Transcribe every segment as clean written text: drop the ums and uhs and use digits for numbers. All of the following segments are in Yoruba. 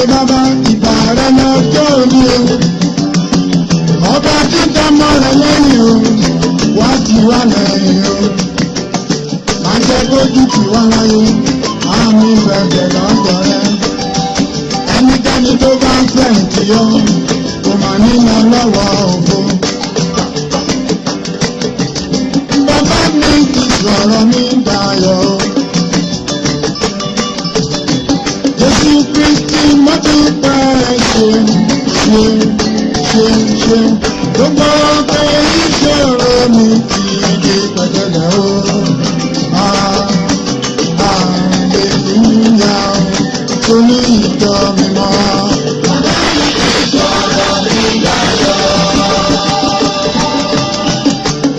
bàbá ìgbà rẹ̀ lọ́jọ́ òní o. Ọba títà mọ́ rẹ̀ lẹ́yìn o, wá ti wá lẹ́yìn o. Má jẹ́ kójú tì wá láyé, àmì bẹ̀bẹ̀ lọ́dọ̀ rẹ̀. Ẹnikẹ́ni tó bá ń fẹ̀yìntì yọ, kò mà nínú lọ́wọ́ òfo. Bàbá mi ti sọ̀rọ̀ mi dayọ̀. Jésù Kristi mo dúpẹ́ ṣe. Gbogbo ọ̀pẹ ìṣòro mi ti di pẹ̀tẹ́lẹ̀ o. Hallelujah, torí ìjọ mímọ́. Bàbá mi ti sọ̀rọ̀ mi dayọ̀.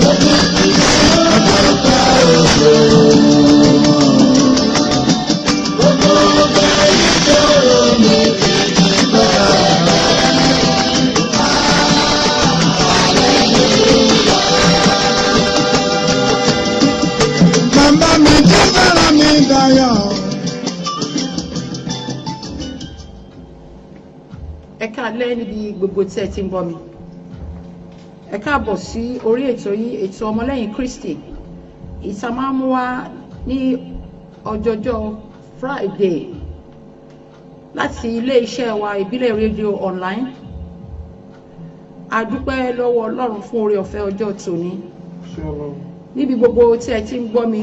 Jésù Kristi mo dúpẹ́ ṣe. Gbogbo ọ̀pẹ ìṣòro mi ti di pẹ̀tẹ́lẹ̀. Bàbá mi ti sọ̀rọ̀ mi dayọ̀. Ẹ káalẹ́ níbi gbogbo tí ẹ ti ń gbọ́ mi. Ẹ káàbọ̀ sí orí ètò yìí, ètò ọmọlẹ́yìn Kristi. Ìta máa ń mú wá ní ọjọ́jọ́ Friday láti ilé-iṣẹ́ wa ìbílẹ̀ rédíò online. A dúpẹ́ lọ́wọ́ Ọlọ́run fún oore ọ̀fẹ́ ọjọ́ tòní. Níbi gbogbo tí ẹ ti ń gbọ́ mi,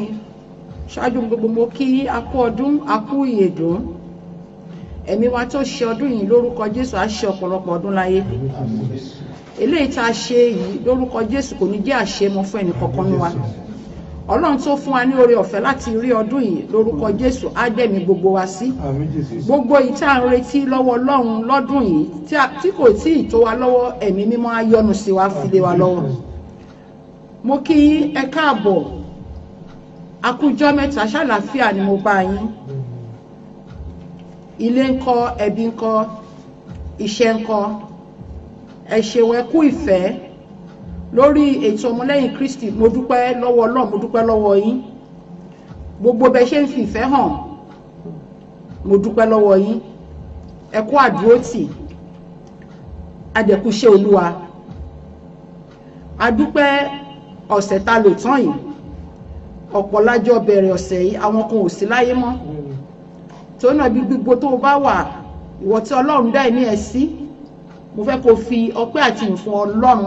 ṣáájú gbogbo mo kí a kú ọdún, a kú ìyèdún. Ẹ̀mí wa tó ṣe ọdún yìí lórúkọ Jésù á ṣe ọ̀pọ̀lọpọ̀ ọdún láyé. Eléyìí tá a ṣe yìí lórúkọ Jésù kò ní jẹ́ àṣemọ fún ẹnì kankan ní wa. Ọlọ́run tó fún wa ní oore ọ̀fẹ́ láti rí ọdún yìí lórúkọ Jésù á dẹ̀mí gbogbo wa sí. Gbogbo yìí tá à ń retí lọ́wọ́ Ọlọ́run lọ́dún yìí tí kò tí ì tó wa lọ́wọ́, ẹ̀mí mímọ́ á yọ́nú sí wa, fi lé wa lọ́wọ́. Mo kí ẹ káàbọ̀, a kú ọjọ́ mẹ́ta, ṣàlàáfíà ni mo bá yín. Ilé ńkọ́, ẹbí ńkọ́, iṣẹ́ ńkọ́, ẹ ṣeun, ẹ kú ìfẹ́ lórí ètò ọmọlẹ́yìn Kristi. Mo dúpẹ́ lọ́wọ́ Ọlọ́run, mo dúpẹ́ lọ́wọ́ yín. Gbogbo bẹ ṣe ń fi ìfẹ́ hàn, mo dúpẹ́ lọ́wọ́ yín. Ẹ kú àdúrótì, adẹ̀kú iṣẹ́ Olúwa. A dúpẹ́ ọ̀sẹ̀ ta lò tán yìí, ọ̀pọ̀ lájọ bẹ̀rẹ̀ ọ̀sẹ̀ yìí, àwọn kan ò sí láyé mọ́. Tó náà bí gbogbo tó bá wà, ìwọ tí Ọlọ́run dá ẹ̀mí ẹ sí, mo fẹ́ kó fi ọpẹ́ àti ìyìn fún Ọlọ́run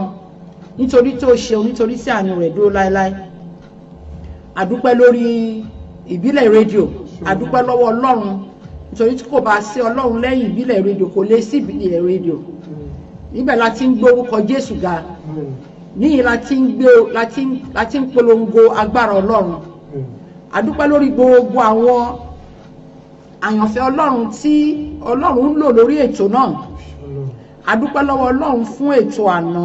nítorí tó ṣeun, nítorí tí àánú rẹ̀ dúró láéláé. A dúpẹ́ lórí ìbílẹ̀ rédíò, a dúpẹ́ lọ́wọ́ Ọlọ́run nítorí tí kò bá sí Ọlọ́run lẹ́yìn ìbílẹ̀ rédíò, kò lè sí ìbílẹ̀ rédíò. Níbẹ̀ la ti ń gbé orúkọ Jésù ga, níyìn la ti ń polongo agbára Ọlọ́run. A dúpẹ́ lórí gbogbo àwọn àyànfẹ́ Ọlọ́run tí Ọlọ́run ń lò lórí ètò náà. A dúpẹ́ lọ́wọ́ Ọlọ́run fún ètò àná,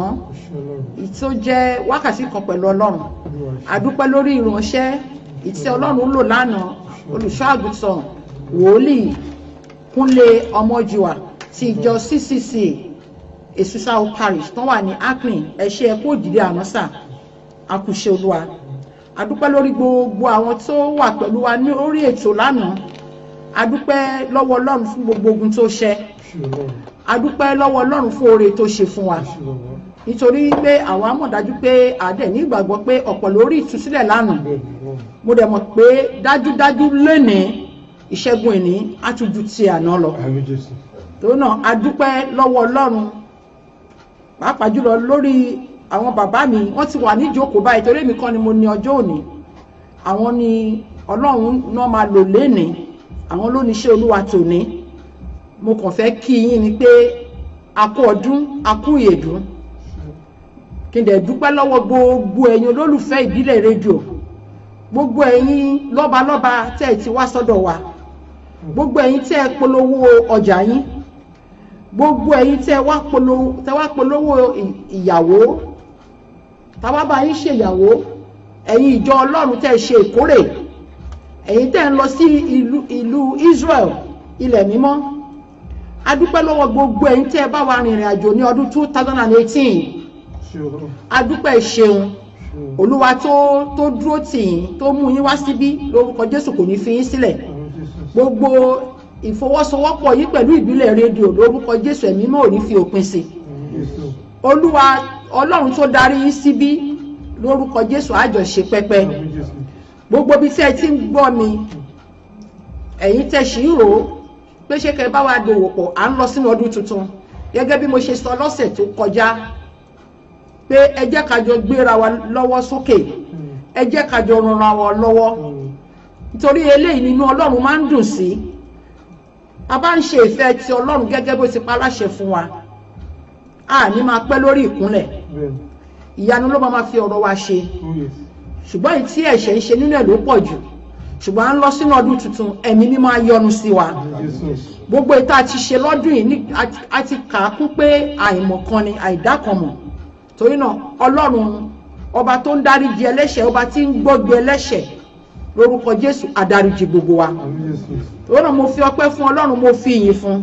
ìtí ó jẹ́ wákàtí kan pẹ̀lú Ọlọ́run. A dúpẹ́ lórí ìránṣẹ́ ìtí Ọlọ́run ń lò lánàá, olùṣọ́ àgùntàn wòlíì Kúnlé Ọmọjúwà ti ìjọ CCC Èsúsáwó Parish tó wà ní Akron. Ẹ ṣé, ẹ kú òdìdí àná sà, a kú iṣẹ́ Olúwa. A dúpẹ́ lórí gbogbo àwọn tó wà pẹ̀lú wa ní orí ètò lánàá. A dúpẹ́ lọ́wọ́ Ọlọ́run fún gbogbo ogun tó ṣẹ́. A dúpẹ́ lọ́wọ́ Ọlọ́run fún oore tó ṣe fún wa. Nítorí pé àwa mọ̀ dájú pé àdẹ̀ ní ìgbàgbọ́ pé ọ̀pọ̀ lórí ìtúsílẹ̀ lánàá. Mo dẹ̀ mọ̀ pé dájúdájú lénìí ìṣẹ́gun ìní á tún ju ti àná lọ. Tó náà a dúpẹ́ lọ́wọ́ Ọlọ́run pàápàá jùlọ lórí àwọn bàbá mi. Wọ́n ti wà níjókòó báyìí torí èmi kan ni mo ní ọjọ́ òní. Àwọn ni Ọlọ́run náà máa lò lénìí, àwọn ló ní iṣẹ́ Olúwa tòní. Mo kàn fẹ́ kí yín ni pé a kú ọdún, a kú ìyèdún. Kí n dẹ̀ dúpẹ́ lọ́wọ́ gbogbo ẹ̀yin olólùfẹ́ ìbílẹ̀ rédíò, gbogbo ẹ̀yin lọ́balọ́ba tẹ́ ẹ ti wá sọ́dọ̀ wa, gbogbo ẹ̀yin tẹ́ ẹ polówó ọjà yín, gbogbo ẹ̀yin tẹ́ wá polówó ìyàwó, táwa bá yín ṣe ìyàwó, ẹ̀yin ìjọ Ọlọ́run tẹ́ ẹ ṣe ìkórè, ẹ̀yin tẹ́ ń lọ sí ìlú Israel, ilẹ̀ mímọ́. A dúpẹ́ lọ́wọ́ gbogbo ẹ̀yin tẹ́ ẹ bá wa rìnrìn àjò ní ọdún 2018. A dúpẹ́ ìṣeun. Olúwa tó dúró tì yín, tó mú yín wá síbí, lórúkọ Jésù kò ní fi yín sílẹ̀. Gbogbo ìfọwọ́sowọ́pọ̀ yìí pẹ̀lú ìbílẹ̀ rédíò lórúkọ Jésù ẹ̀mí mọ́ ò ní fi òpin sí. Olúwa Ọlọ́run tó darí yín síbí lórúkọ Jésù àjọṣe pẹ́pẹ́. Gbogbo bí tí ẹ ti ń gbọ́ mi ẹ̀yin tẹ́ ṣì ń rò ó pé ṣé kẹ́ bá wa dòwò pọ̀ à ń lọ sínú ọdún tuntun gẹ́gẹ́ bí mo ṣe sọ lọ́sẹ̀ tó kọjá pé ẹ jẹ́ ká jọ gbéra wa lọ́wọ́ sókè ẹ jẹ́ ká jọ ranra wa lọ́wọ́ nítorí eléyìí nínú Ọlọ́run máa ń dùn sí. A bá ń ṣe ìfẹ́ ti Ọlọ́run gẹ́gẹ́ bó ti pa láṣẹ fún wa a ní máa pẹ́ lórí ìkúnlẹ̀ ìyanu ló máa fi ọ̀rọ̀ wa ṣe ṣùgbọ́n èyí tí ẹ̀ṣẹ̀ ń ṣe nínú ẹ̀ ló pọ̀ jù ṣùgbọ́n à ń lọ sínú ọdún tuntun ẹ̀mí mímọ́ á yọ́nú sí wa gbogbo ìta àti ṣe lọ́dún yìí a ti kà á kún pé àìmọ̀kan ni àìdákanmọ̀ torí náà Ọlọ́run ọba tó ń dáríjì ẹlẹ́ṣẹ̀ ọba tí ń gbọ́gbé ẹlẹ́ṣẹ̀ lórúkọ Jésù adáríjì gbogbo wa torí náà mo fi ọpẹ́ fún Ọlọ́run mo fi ìyìn fún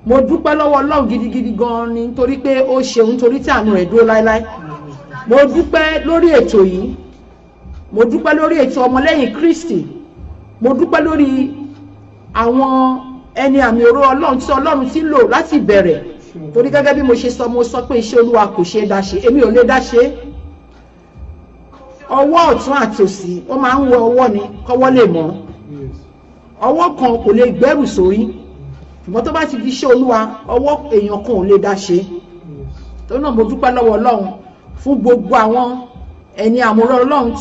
mo dúpẹ́ lọ́wọ́ Ọlọ́run gidigidi gan ni nítorí pé ó ṣeun nítorí tí àánú rẹ̀ dúró láéláé mo dúpẹ́ lórí ètò yìí mo dúpẹ́ lórí ètò ọmọlẹ́yìn Kristi mo dúpẹ́ lórí àwọn ẹni àmì òró Ọlọ́run tí Ọlọ́run ti lò láti bẹ̀rẹ̀ torí gẹ́gẹ́ bí mo ṣe sọ mo sọ pé iṣẹ́ Olúwa kò ṣe é dá ṣe èmi ò lè dá ṣe ọwọ́ ọ̀tún àtòsí ó máa ń wọ ọwọ́ ni kọ́wọ́ lè mọ́ ọwọ́ kan kò lè gbẹ́rù sórí ṣùgbọ́n tó bá ti di iṣẹ́ Olúwa ọwọ́ èèyàn kan ò lè dá ṣe tó náà mo dúpẹ́ lọ́wọ́ Ọlọ́run fún gbogbo àwọn ẹni àmúrò Ọlọ́run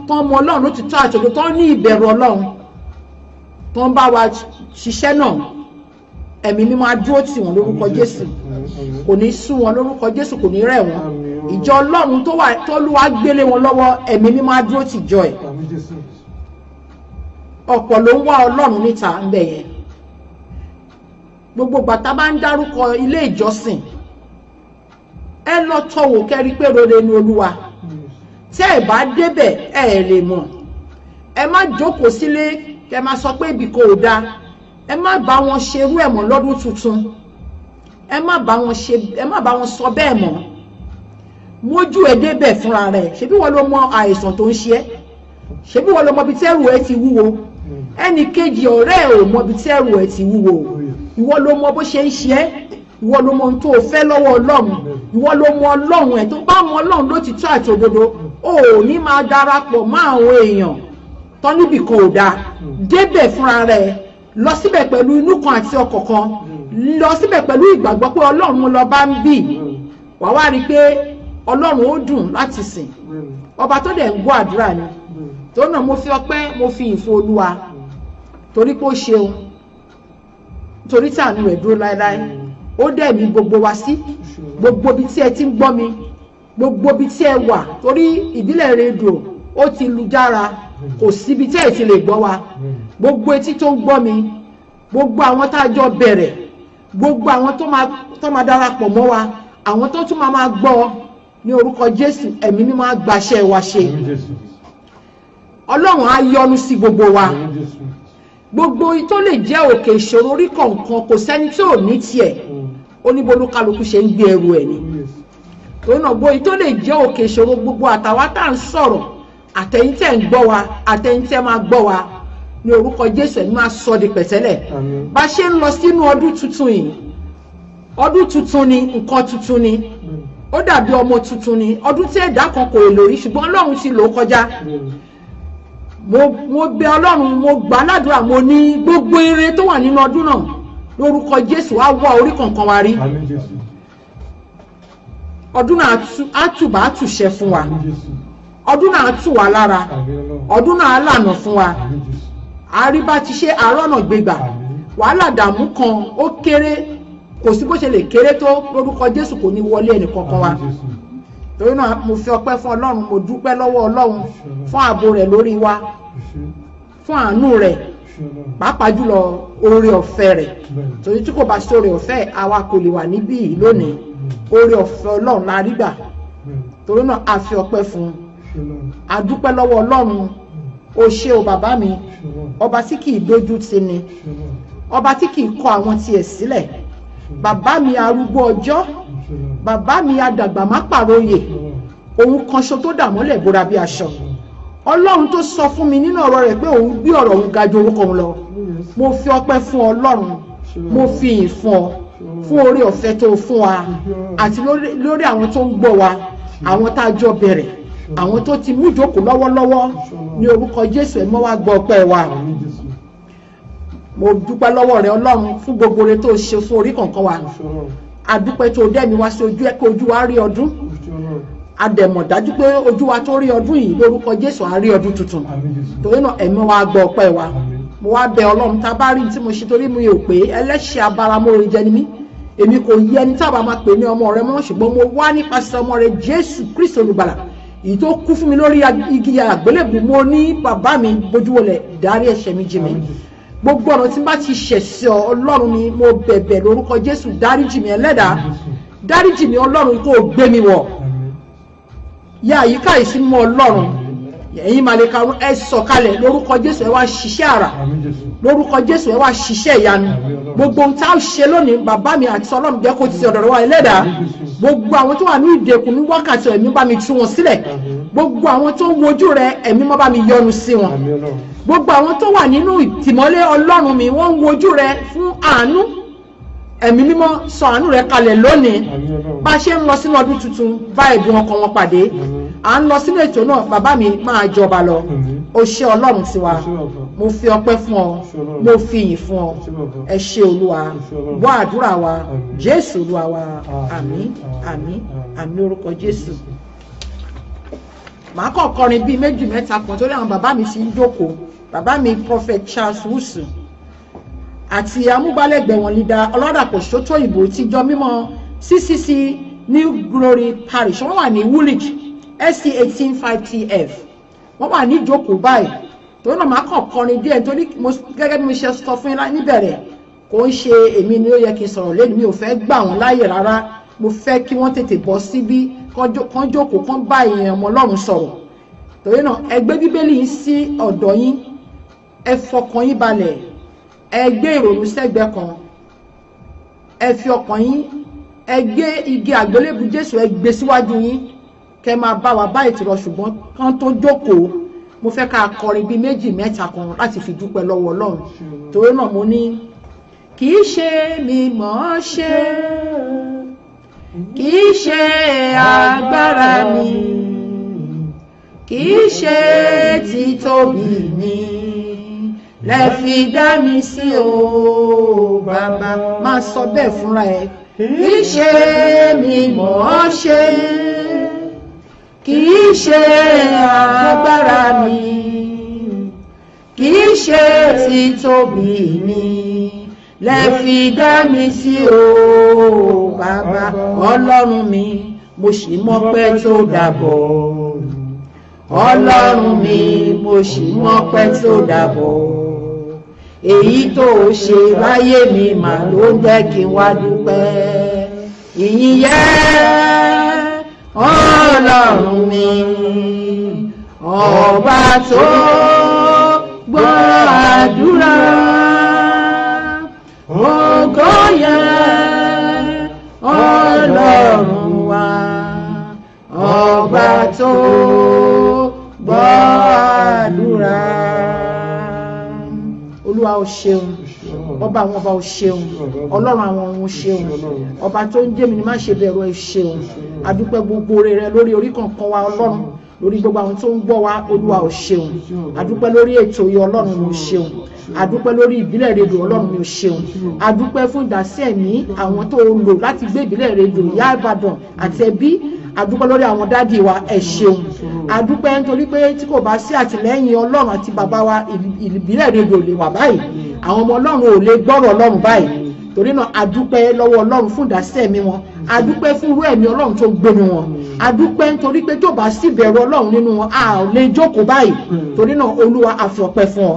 tó ń mọ Ọlọ́run lótìtọ́ àtòkò tó ní ìbẹ̀rù Ọlọ́run tó ń bá wa ṣiṣẹ́ náà ẹ̀mí mímọ́ á dúró tì wọ́n lórúkọ Jésù kò ní sú wọn lórúkọ Jésù kò ní rẹ̀ wọ́n ìjọ Ọlọ́run tó Olúwa gbélé wọn lọ́wọ́ ẹ̀mí mímọ́ á dúró tì jọ ẹ̀ ọ̀pọ̀ ló ń wá Ọlọ́run níta ń bẹ̀ yẹn gbogbo gbàtà bá ń dárúkọ ilé ìjọsìn ẹ lọ tọwò kẹrí pé rere ni Olúwa tẹ́ ẹ bá débẹ̀ ẹ lè mọ̀ ẹ má jókòó sílé kẹ má sọ pé ibì kò dáa ẹ má bá wọn ṣerú ẹ̀ mọ́ lọ́dún tuntun ẹ má bá wọn sọ bẹ́ẹ̀ mọ́ mójú ẹ débẹ̀ fúnra rẹ̀ ṣebí wọ́n ló mọ àìsàn tó ń ṣe ẹ́ ṣebí wọ́n ló mọ ibi tẹ́rù ẹ ti wúwo ẹnì kejì ọ̀rẹ́ ẹ ò mọ ibi tẹ́rù ẹ ti wúwo ìwọ ló mọ bó ṣe ń ṣe ẹ́ ìwọ ló mọ ohun tó fẹ́ lọ́wọ́ Ọlọ́run ìwọ ló mọ Ọlọ́run ẹ̀ tó bá mọ Ọlọ́run lótìtọ́ àti òdodo ò ní máa darapọ̀ mọ́ àwọn èèyàn tán níbì kan ò dáa débẹ̀ fúnra rẹ̀ lọ síbẹ̀ pẹ̀lú inú kan àti ọkàn kan lọ síbẹ̀ pẹ̀lú ìgbàgbọ́ pé Ọlọ́run lọ bá ń bì wàá wá rí i pé Ọlọ́run ó dùn láti sìn ọba tó dẹ̀ ń gbọ́ àdúrà ni tó náà mo fi ọpẹ́ mo fi ìfún Olúwa torí pé ó ṣeun torí tí àánú rẹ̀ dúró láéláé ó dẹ̀ mí gbogbo wa sí gbogbo ibi tí ẹ ti ń gbọ́ mi gbogbo ibi tí ẹ wà torí ìbílẹ̀ rédíò ó ti lu jára kò síbi tí ẹ ti lè gbọ́ wa gbogbo etí tó ń gbọ́ mi gbogbo àwọn tá a jọ bẹ̀rẹ̀ gbogbo àwọn tó máa darapọ̀ mọ́ wa àwọn tó tún máa gbọ́ ní orúkọ Jésù ẹ̀mí mímọ́ á gbaṣẹ́ wa ṣe Ọlọ́run á yọ́nú sí gbogbo wa gbogbo tó lè jẹ́ òkè ìṣòro orí kọ̀ọ̀kan kò sẹ́ni tí ò ní tiẹ̀ oníbolúkálukú ṣe ń gbé ẹrù ẹ̀ ni torí náà gbogbo tó lè jẹ́ òkè ìṣòro gbogbo àtàwa tá à ń sọ̀rọ̀ àtẹ̀yìntẹ̀ ń gbọ́ wa àtẹ̀yìntẹ̀ máa gbọ́ wa ní orúkọ Jésù ẹ̀ máa sọ di pẹ̀tẹ́lẹ̀ bá ṣe ń lọ sínú ọdún tuntun yìí ọdún tuntun ni nǹkan tuntun ni ó dàbí ọmọ tuntun ni ọdún tí ẹ̀dá kan kò lò rí ṣùgbọ́n Ọlọ́run ti lò ó kọjá mo bẹ Ọlọ́run mo gbà ládùúrà mo ní gbogbo ire tó wà nínú ọdún náà lórúkọ Jésù á wá orí kankan wa rí ọdún náà á tùbà á tùṣẹ fún wa ọdún náà á tù wá lára ọdún náà á lànà fún wa àríbá ti ṣe àárọ̀nà gbégbà wàhálà dààmú kan ó kéré kò sí bó ṣe lè kéré tó lórúkọ Jésù kò ní wọlé ẹnì kankan wa torí náà mo fi ọpẹ́ fún Ọlọ́run mo dúpẹ́ lọ́wọ́ Ọlọ́run fún ààbò rẹ̀ lórí wa fún àánú rẹ̀ pàápàá jùlọ oore ọ̀fẹ́ rẹ̀ torí tí kò bá sí oore ọ̀fẹ́ àwa kò lè wà níbí lónìí oore ọ̀fẹ́ Ọlọ́run la rí gbà torí náà a fi ọpẹ́ fún a dúpẹ́ lọ́wọ́ Ọlọ́run o ṣé o bàbá mi ọba tí kì í dójú tì ni ọba tí kì í kọ àwọn tiẹ̀ sílẹ̀ bàbá mi arúgbó ọjọ́ bàbá mi adàgbà má pàròyè òun kan ṣo tó dàmọ́lẹ̀ bóra bí aṣọ Ọlọ́run tó sọ fún mi nínú ọ̀rọ̀ rẹ̀ pé òun gbé ọ̀rọ̀ òun ga ju orúkọ òun lọ mo fi ọpẹ́ fún Ọlọ́run mo fi ìyìn fún ọ fún oore ọ̀fẹ́ tó fún wa àti lórí àwọn tó ń gbọ́ wa àwọn tá a jọ bẹ̀rẹ̀ àwọn tó ti mú ìjókòó lọ́wọ́lọ́wọ́ ní orúkọ Jésù ẹ mọ́ wá gbọ́ ọpẹ́ wa mo dúpẹ́ lọ́wọ́ rẹ Ọlọ́run fún gbogbo rẹ tó ṣe fún orí kọ̀ọ̀kan wa adúpẹ́ tó dẹ́mi wá sí ojú ẹ kó ojú wa rí ọdún adẹ̀mọ̀ dájú pé ojú wa tó rí ọdún yìí lórúkọ Jésù á rí ọdún tuntun torí náà ẹ̀mí wa gbọ́ ọpẹ́ wa mo wá bẹ̀ Ọlọ́run tá a bá rí tí mo ṣe torí mi ò pé ẹlẹ́ṣẹ̀ abáramóore jẹ ni mí èmi kò yí ẹni tá a bá máa pè ní ọmọ rẹ mọ́ ṣùgbọ́n mo wá nípasẹ̀ ọmọ rẹ Jésù Kristi olùgbàlà èyí tó kú fún mi lórí igi àgbélébù mo ní bàbá mi bójúwọlẹ̀ dárí ẹ̀ṣẹ̀ mi jì mí gbogbo ọ̀nà tí n bá ti ṣẹ̀ sí ọ Ọlọ́run mi mo bẹ̀bẹ̀ lórúkọ Jésù dáríjì mi ẹlẹ́dàá dáríjì mi Ọlọ́run kó gbé mi wọ̀ yá àyíká ìsinmi Ọlọ́run ẹ̀yin màlẹ́ka ẹ sọ̀kalẹ̀ lórúkọ Jésù ẹ wá ṣiṣẹ́ àrà lórúkọ Jésù ẹ wá ṣiṣẹ́ ìyanu gbogbo ohun tá a ṣe lónìí bàbá mi àti Ọlọ́run jẹ́ kó ti ọ̀dọ̀ wa ẹlẹ́dàá gbogbo àwọn tó wà ní ìdẹ̀kùn ní wákàtí ẹ̀mí bá mi tú wọn sílẹ̀ gbogbo àwọn tó ń wojú rẹ ẹ̀mí má bá mi yọ́nú sí wọn gbogbo àwọn tó wà nínú ìtìmọ́lé Ọlọ́run mi wọ́n ń wojú rẹ fún àánú ẹ̀mí mímọ́ sọ àánú rẹ kalẹ̀ lónìí bá ṣe ń lọ sínú ọdún tuntun bá ẹ̀dùn ọkàn wọn pàdé à ń lọ sínú ètò náà bàbá mi máa jọba lọ o ṣé Ọlọ́run tiwa mo fi ọpẹ́ fún ọ mo fi ìyìn fún ọ ẹ ṣé Olúwa gbọ́ àdúrà wa Jésù Olúwa wa àmín àmín àmín orúkọ Jésù màá kàn kọrin bíi méjì mẹ́ta kan torí àwọn bàbá mi ti ń jókòó bàbá mi Prophet Charles Wusu àti amúgbálẹ́gbẹ̀ẹ́ wọn lídà Ọlọ́dàpọ̀ Sótó ìbò tíjọ mímọ́ CCC New Glory Parish wọ́n wà ní Woolwich SC 185TF wọ́n wà ní ìjókòó báyìí torí náà máa kàn kọrin díẹ̀ torí gẹ́gẹ́ bí mo ṣe sọ fún yín níbẹ̀rẹ̀ kò ń ṣe èmi ni ó yẹ kí n sọ̀rọ̀ lẹ́nu mi ò fẹ́ gbà wọ́n láàyè rárá mo fẹ́ kí wọ́n tètè bọ́ síbí kán jókòó kán bá èèyàn ọmọ Ọlọ́run sọ̀rọ̀ torí náà ẹ gbé Bíbélì yín sí ọ̀dọ̀ yín ẹ fọkàn yín balẹ̀ ẹ gbé ìrònú sẹ́gbẹ̀ẹ́ kan ẹ fi ọkàn yín ẹ gbé igi àgbélébù Jésù ẹ gbé síwájú yín kẹ́ máa bá wa bá ìtìrọ ṣùgbọ́n kán tó jókòó mo fẹ́ ká kọrin bíi méjì mẹ́ta kan láti fi dúpẹ́ lọ́wọ́ Ọlọ́run torí náà mo ní kì í ṣe mi mọ̀ ọ́ ṣe kì í ṣe agbára mi kì í ṣe títóbi mi lẹ fi dá mi sí o bàbá máa sọ bẹ́ẹ̀ fúnra ẹ kì í ṣe mi mọ̀ ọ́ ṣe kì í ṣe agbára mi kì í ṣe títóbi mi lẹ fi dá mi sí o bàbá Ọlọ́run mi mo ṣì mọpẹ́ tó dàbọ̀ Ọlọ́run mi mo ṣì mọpẹ́ tó dàbọ̀ èyí tó ṣe láyé mi mà ló ń jẹ́ kí n wá dúpẹ́ ìyìn yẹ Ọlọ́run mi ọba tó gbọ́ àdúrà ògo yẹ Ọlọ́run wa ọba tó gbọ́ àdúrà. Olúwa o ṣeun ọba àwọn ọba o ṣeun Ọlọ́run àwọn ọ̀run o ṣeun ọba tó ń jẹ́ mi ni má ṣe bẹ̀rù ẹ ṣeun adúpẹ́ gbogbo oore rẹ lórí orí kankan wa Ọlọ́run lórí gbogbo àwọn tó ń gbọ́ wa Olúwa o ṣeun adúpẹ́ lórí ètò yìí Ọlọ́run mi o ṣeun adúpẹ́ lórí ìbílẹ̀ rédíò Ọlọ́run mi o ṣeun adúpẹ́ fún ìdásí ẹ̀mí àwọn tó lò láti gbé ìbílẹ̀ rédíò Ìyá Ìbàdàn àti ẹbí adúpẹ́ lórí àwọn dádì wa ẹ ṣeun adúpẹ́ nítorí pé tí kò bá sí àtìlẹ́yìn Ọlọ́run àti bàbá wa ìbílẹ̀ rédíò lè wà báyìí àwọn ọmọ Ọlọ́run ò lè gbọ́rọ̀ Ọlọ́run báyìí torí náà adúpẹ́ lọ́wọ́ Ọlọ́run fún ìdásí ẹ̀mí wọn adúpẹ́ fún irú ẹ̀mí Ọlọ́run tó gbénu wọn adúpẹ́ nítorí pé tó bá sí bẹ̀rù Ọlọ́run nínú wọn a ò lè jókòó báyìí torí náà Olúwa a fi ọpẹ́ fún ọ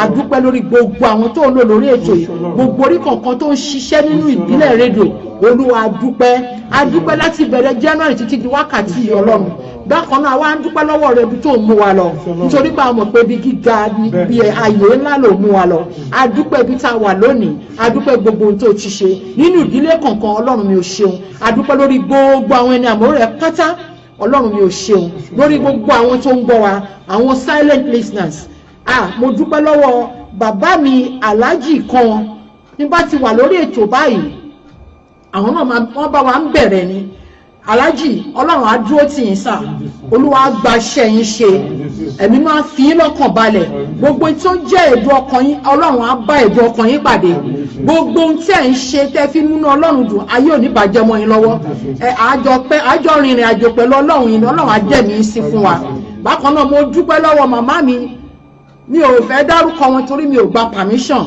adúpẹ́ lórí gbogbo àwọn tó ń lò lórí ètò yìí gbogbo orí kọ̀ọ̀kan tó ń ṣiṣẹ́ nínú ìbílẹ̀ rédíò Olúwa adúpẹ́ láti bẹ̀rẹ̀ January títí di wákàtí yìí Ọlọ́run bákan náà wá ń dúpẹ́ lọ́wọ́ rẹ bí tó ń mú wa lọ nítorí pé a mọ̀ pé bí gíga bí ayé ńlá ló mú wa lọ adúpẹ́ bí tá a wà lónìí adúpẹ́ gbogbo ohun tó ti ṣe nínú ìdílé kọ̀ọ̀kan Ọlọ́run mi ò ṣeun adúpẹ́ lórí gbogbo àwọn ẹni àmọ́ rẹ̀ pátá Ọlọ́run mi ò ṣeun lórí gbogbo àwọn tó ń gbọ́ wa àwọn silent listeners mo dúpẹ́ lọ́wọ́ bàbá mi aláàjì kan nígbà tí wà lórí ètò báyìí àwọn náà wọ́n bá wa ń bẹ̀rẹ̀ ni aláàjì ọlọ́run á dúró tì yín sà olúwa gbaṣẹ́ yín ṣe ẹ̀mí máa fi yín lọ́kàn balẹ̀ gbogbo tó jẹ́ ẹ̀dùn ọkàn yín ọlọ́run á bá ẹ̀dùn ọkàn yín pàdé gbogbo ohun tí ẹ̀ ń ṣe tẹ́ fi múnú ọlọ́run dùn ayé ò ní bàjẹ́ mọ́ yín lọ́wọ́ àjọ rìnrìn àjò pẹ̀lú ọlọ́run yìí ọlọ́run á dẹ̀mí yín sí fún wa bákan náà mo dúpẹ́ lọ́wọ́ màmá mi ò fẹ́ dárúkọ wọn torí mi ò gba permission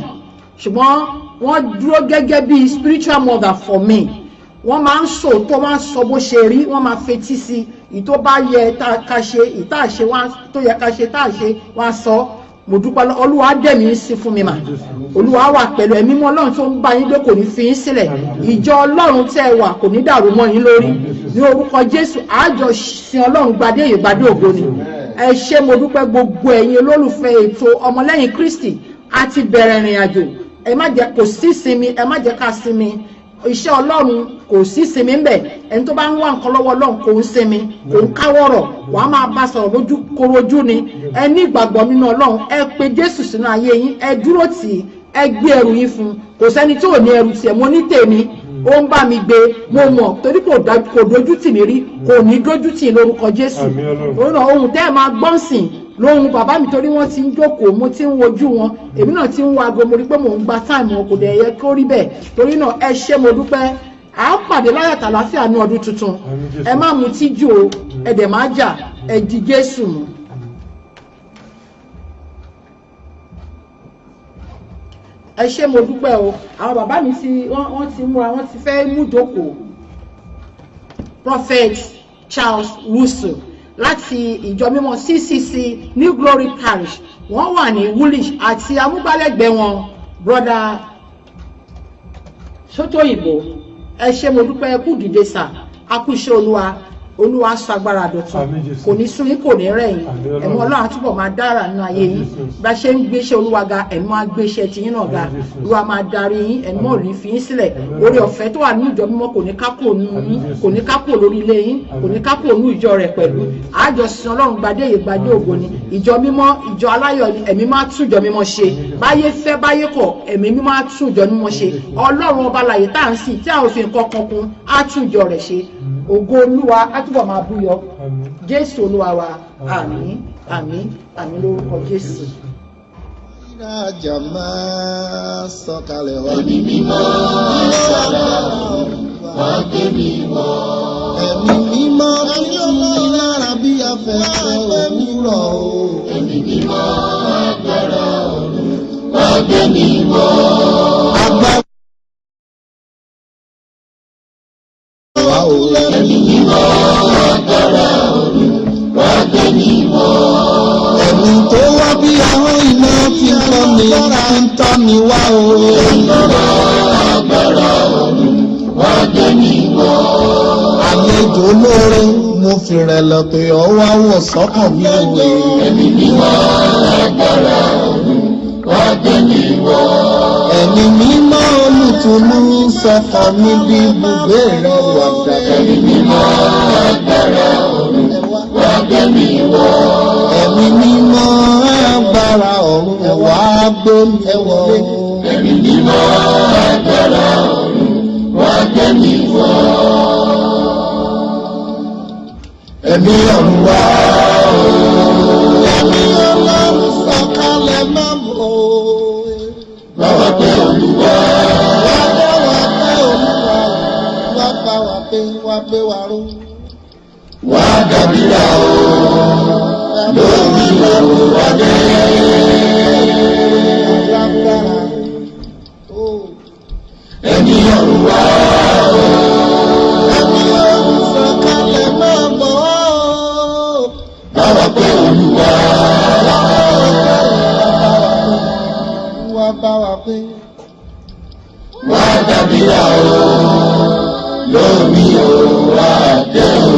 ṣùgbọ́n wọ́n dúró gẹ́gẹ́ bí spiritual mother for me wọ́n máa ń sòótọ́ wọ́n sọ bó ṣe rí wọ́n máa fetí sí ìtó bá yẹ ká ṣe ìta ṣe wọ́n tó yẹ ká ṣe tá ṣe wọ́n sọ mo dúpẹ́ olúwa dẹ̀mí sí fún mi mà olúwa wà pẹ̀lú ẹ̀mí mọ́ ọlọ́run tó ń bá yín dé kò ní fi yín sílẹ̀ ìjọ ọlọ́run tẹ́ ẹ wà kò ní dàrú mọ́ yín lórí ní orúkọ jésù àjọ sin ọlọ́run gbadé yìí gbadé ògo ni ẹ ṣé mo dúpẹ́ gbogbo ẹ̀yin olólùfẹ́ ètò ọmọlẹ́yìn kristi àti bẹ̀rẹ̀ ìrìn àjò ẹ má jẹ́ kò sí sinmi ẹ má jẹ́ ká sinmi iṣẹ́ ọlọ́run kò sí sinmi ńbẹ̀ ẹni tó bá ń wá nǹkan lọ́wọ́ ọlọ́run kò ń sinmi kò ń káwọ́rọ̀ wàá máa bá sọ̀rọ̀ lójú korojú ni ẹ ní ìgbàgbọ́ nínú ọlọ́run ẹ pe jésù sínú ayé yín ẹ dúró tì í ẹ gbé ẹrù yín fún kò sẹ́ni tó ní ẹrù tiẹ̀ mo ní tèmi ó ń bá mi gbé mo mọ̀ torí kò dojú tì mí rí kò ní dojú tì í lórúkọ jésù ohun tẹ́ ẹ máa gbọ́n sìn lóhun bàbá mi torí wọ́n ti ń jókòó mo ti ń wojú wọn èmi náà ti ń wo aago mo rí pé mò ń gba táìmù wọn kò dẹ̀ yẹ kó rí bẹ́ẹ̀ torí náà ẹ ṣé mo dúpẹ́ à á pàdé láyọ̀ tàlàáfíà ní ọdún tuntun ẹ má mutí jù o ẹ dẹ̀ má jà ẹ di jésù mú. ẹ ṣé mo dúpẹ́ o àwọn bàbá mi wọ́n ti múra wọ́n ti fẹ́ mú jókòó prophet Charles Russell láti ìjọ mímọ́ CCC New Glory Parish wọ́n wà ní Woolwich àti amúgbálẹ́gbẹ̀ẹ́ wọn brother Sótóyìnbó ẹ ṣé mo dúpẹ́ kú dìde sà akúṣe olúwa ṣàgbára dọ̀tun kò ní sún yín kò ní rẹ̀yìn ẹ̀mú ọlọ́run àtúbọ̀ máa dára nínú ayé yín bá ṣe ń gbéṣẹ́ olúwa ga ẹ̀mú máa gbéṣẹ́ tiyín náà ga olúwa máa darí yín ẹ̀mú ò ní fi yín sílẹ̀ oore ọ̀fẹ́ tó wà ní ìjọ mímọ́ kò ní kákò nínú yín kò ní kákò lórí ilé yín kò ní kákò nínú ìjọ rẹ̀ pẹ̀lú àjọsìn ọlọ́run gbadé yìí gbadé ògo ni ìjọ mímọ́ ìjọ aláyọ̀ ni ẹ̀mí máa tún ìjọ mímọ́ ṣe báyé fẹ́ báyé kọ̀ ẹ̀mí máa tún ìjọ mímọ́ ṣe ọlọ́run ọba láyé tá à ń sìn tí àwọn òfin kankan kun á tún ìjọ rẹ̀ ṣe ògo olúwa á túbọ̀ máa búyọ jésù olúwa wa àmín àmín àmín lórúkọ jésù. ìrajà máa sọ̀kalẹ̀ wá. ẹ̀mí mímọ́ sọ̀rọ̀ wá gbé mi wọ̀. ẹ̀mí mímọ́ tí ó ní lára bí afẹ́fẹ́ òwúrọ̀ o. ẹ̀mí mímọ́ agbára ọ̀run wá gbé mi wọ̀. agbára wa o. ẹ̀mí mímọ́ agbára ọ̀run wá gbé mi wọ̀. ẹ̀mí tó wá bí ahọ́n iná tí ń tọ́ mi ń tọ́ mi wá o. agbára ọ̀run wá gbé mi wọ̀. àlejò olóore mo fìrẹ̀ lọ pé ọwọ́ wọ̀ sọ́kàn mi o. ẹ̀mí mímọ́ agbára ọ̀run wá gbé mi wọ̀. ẹ̀mí mímọ́ olùtùnú sọ́kàn mi bí ibùgbé rẹ̀ wà dàgbà. ẹ̀mí mímọ́ agbára ọ̀run wá gbé mi wọ̀. ẹ̀mí mímọ́ agbára ọ̀run wá gbé mi wọ̀. ẹ̀mí mímọ́ agbára ọ̀run wá gbé mi wọ̀. ẹ̀mí ọ̀run wá o. ẹ̀mí ọlọ́run sọ̀kalẹ̀ máa bọ̀ o. báwa pé olúwa. wá bá wa pé wá gbé wa ró. wá dàbíra o lórí òwúrọ̀ dé. lágbára o. ẹ̀mí ọ̀run wá o. ẹ̀mí ọ̀run sọ̀kalẹ̀ máa bọ̀ o. báwa pé olúwa. wá bá wa pé. wá dàbíra o lórí òwúrọ̀ dé o.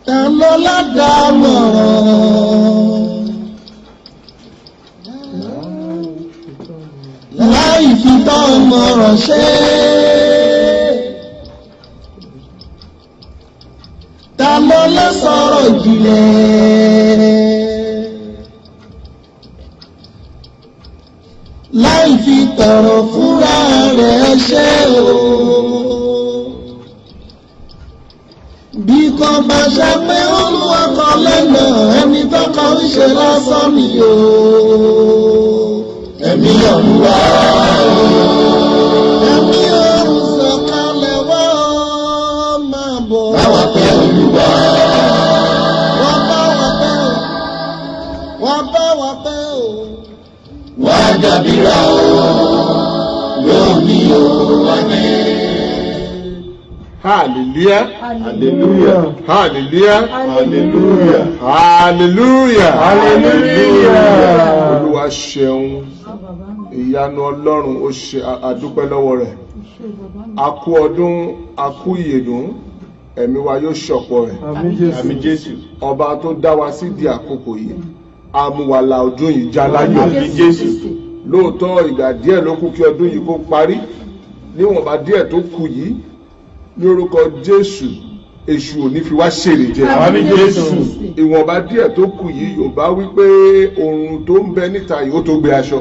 ta ló ládámọ̀ràn láì fi bá ọmọràn ṣe. ta ló sọ̀rọ̀ ìjìnlẹ̀. Láì fi tọ̀rọ̀ fúnra rẹ̀ ṣe o. Bí kò bá ṣe pé Olúwa kọ lẹ́nà ẹni tó kọ ń ṣe lásán ni o. Ẹ̀mí ọ̀run wá o. Ẹ̀mí ọ̀run sọ̀kalẹ̀ wá máa bọ̀. Báwa pẹ́ Olúwa. Wọ́n bá wa pẹ́ o. Wọ́n bá wa pẹ́ o. Wá dàbíra o. Lónìí o wá ní. Hallelujah. Hallelujah. Hallelujah. Hallelujah. Hallelujah. Hallelujah. Olúwa ṣeun. Ìyanu Ọlọ́run ó ṣe àdúpẹ́ lọ́wọ́ rẹ̀. A kú ọdún, a kú ìyèdún, ẹ̀mí wa yóò ṣọ̀pọ̀ rẹ̀. Àmín Jésù. Ọba tó dá wa sí di àkókò yìí, a mú wa la ọdún yìí já láyọ̀. Àmín Jésù. Lóòótọ́ ìgbà díẹ̀ ló kù kí ọdún yìí kó parí. Níwọ̀nba díẹ̀ tó kù yìí, ní orúkọ Jésù, èṣù ò ní fi wá ṣèrè jẹ. Àmín Jésù. Ìwọ̀nba díẹ̀ tó kù yìí Yorùbá wípé oòrùn tó ń bẹ níta yìí ó tó gbé aṣọ.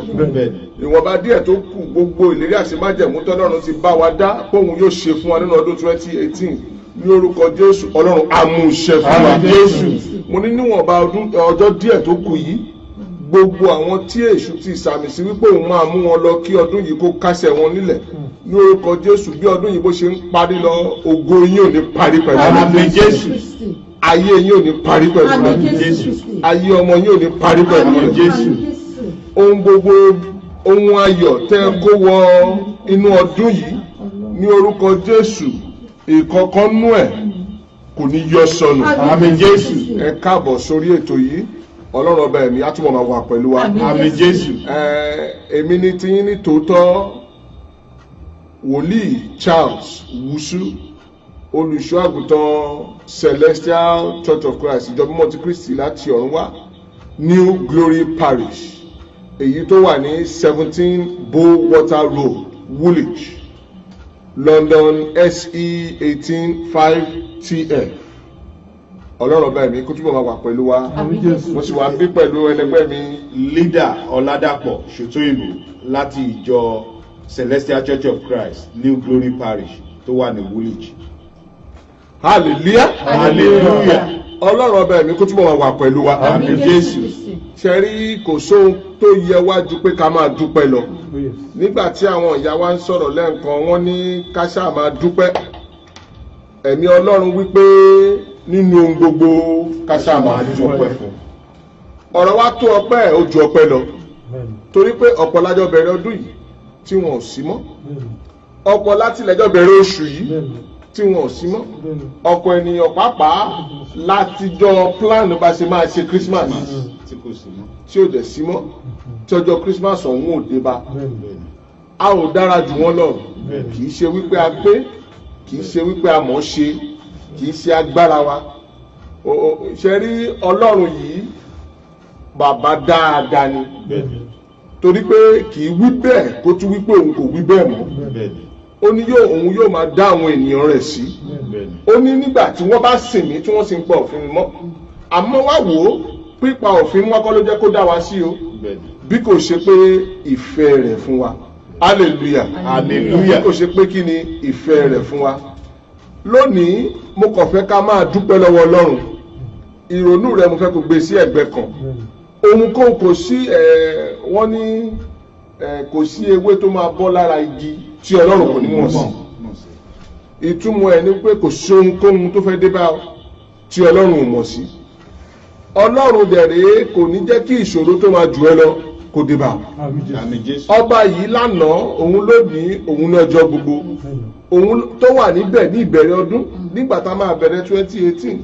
Ìwọ̀nba díẹ̀ tó kù gbogbo ìlérí àṣemájẹ̀mú tọ́lọ́run ti bá wa dá póun yóò ṣe fún wa nínú ọdún 2018 ní orúkọ Jésù Ọlọ́run á mú ṣẹ fún wa. Àmín Jésù. Mo ní níwọ̀nba ọjọ́ díẹ̀ tó kù yìí gbogbo àwọn tí èṣù ti sàmì sí wípé òun máa mú wọn lọ kí ọdún yìí kó kásẹ̀ wọn nílẹ̀ ní orúkọ Jésù bí ọdún yìí bó ṣe ń parí lọ ògo yín ò ní parí pẹ̀lú Àmín Jésù. ayé yín ò ní parí pẹ̀lú Àmín Jésù. ayé ọmọ yín ò ní parí pẹ̀lú Àmín Jésù. ohun gbogbo ohun ayọ̀ tẹ́ kó wọ inú ọdún yìí ní orúkọ Jésù ìkọ̀kọ̀nú ẹ̀ kò ní yọ sọnù. Àmín Jésù. Ẹ káàbọ̀ sórí ètò yìí Ọlọ́run ọba ẹ̀mí á túbọ̀ máa wà pẹ̀lú wa. Àmín Jésù. Èmi ní tiyín ní tòótọ́ wòlíì Charles Wusu olùṣọ́ àgùntàn Celestial Church of Christ ìjọ mímọ́ ti Kristi láti ọ̀run wá New Glory Parish èyí tó wà ní 17 Bowater Road Woolwich London SE 185TF. Ọlọ́run ọba ẹ̀mí kó túbọ̀ máa wà pẹ̀lú wa. Àmín Jésù. Mo sì wà bí pẹ̀lú ẹlẹgbẹ́ mi Leader Ọládàpọ̀ Ṣòtóìlú láti ìjọ Celestial Church of Christ New Glory Parish tó wà ní Woolwich. hallelujah. Hallelujah. Ọlọ́run ọba ẹ̀mí kó túbọ̀ máa wà pẹ̀lú wa. Àmín Jésù. Ṣé rí kò sóhun tó yẹ wá ju pé ká máa dúpẹ́ lọ. Nígbà tí àwọn ìyá wa ń sọ̀rọ̀ lẹ́ẹ̀kan wọ́n ní ká ṣáà máa dúpẹ́. Ẹ̀mí Ọlọ́run wípé nínú ohun gbogbo ká ṣáà máa dúpẹ́ fún. Ọ̀rọ̀ wa tó ọpẹ́ ó ju ọpẹ́ lọ. Torí pé ọ̀pọ̀ lájọ bẹ̀rẹ̀ ọdún yìí tí wọn ò sí mọ́. Ọ̀pọ̀ láti lẹ́jọ́ bẹ̀rẹ̀ oṣù yìí tí wọn ò sí mọ́. Ọ̀pọ̀ ènìyàn pàápàá látijọ́ plan bá ṣe máa ṣe Christmas Tí kò sí mọ́. tí ò dẹ̀ sí mọ́ tí ọjọ́ Christmas ọ̀hún ò dé bá. A ò dára jù wọ́n lọ. Kì í ṣe wípé a pé kì í ṣe wípé a mọ̀ ṣe kì í ṣe agbára wa. Ṣe rí Ọlọ́run yìí bàbá dáadáa ni torí pé kì í wí bẹ́ẹ̀ kó tún wípé òun kò wí bẹ́ẹ̀ mọ́. Ó ní òun yóò máa dá àwọn ènìyàn rẹ̀ sí. Ó ní nígbà tí wọ́n bá sìn mí tí wọ́n sì ń pa òfin mi mọ́. Àmọ́ wá wò ó pípa òfin mọ́ kọ́ ló jẹ́ kó dá wa sí o bí kò ṣe pé ìfẹ́ rẹ̀ fún wa. Hallelujah. Hallelujah. Bí kò ṣe pé kí ni ìfẹ́ rẹ̀ fún wa. Lónìí mo kàn fẹ́ ká máa dúpẹ́ lọ́wọ́ Ọlọ́run. Ìrònú rẹ̀ mo fẹ́ kó gbé sí ẹ̀gbẹ́ kan. Ohun kò sí wọ́n ní kò sí ewé tó máa bọ́ lára igi tí Ọlọ́run kò ní mọ̀ sí. Ìtumọ̀ ẹ̀ ni pé kò sí ohunkóhun tó fẹ́ dé bá tí Ọlọ́run ò mọ̀ sí. Ọlọ́run dẹ̀rẹ̀ kò ní jẹ́ kí ìṣòro tó máa jù ẹ́ lọ kó dé bá. Àmín Jésù. Ọba yìí lánàá òun lónìí òun lọ́jọ́ gbogbo òun tó wà níbẹ̀ ní ìbẹ̀rẹ̀ ọdún nígbà tá a máa bẹ̀rẹ̀ 2018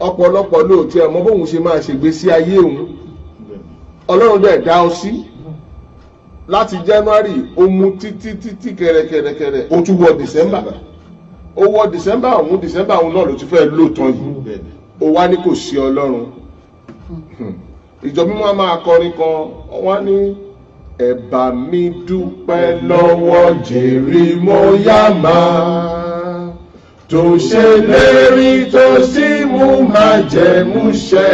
ọ̀pọ̀lọpọ̀ lóòótí ẹ̀ mọ̀ bóun ṣe máa ṣègbésí ayé òun. Ọlọ́run dẹ̀ dá ọ sí láti January ó mú títí kẹrẹkẹrẹkẹrẹ ó tún wọ December ó wọ December òun náà ló ti fẹ́ lóòótọ́ yìí ó wá ní kò sí Ọlọ́run. Ìjọ mímọ́ máa kọrin kan wọ́n ní ẹ bá mi dúpẹ́ lọ́wọ́ Jerimóyámà tó ṣèlérí tó sì mú májẹ̀mú ṣẹ.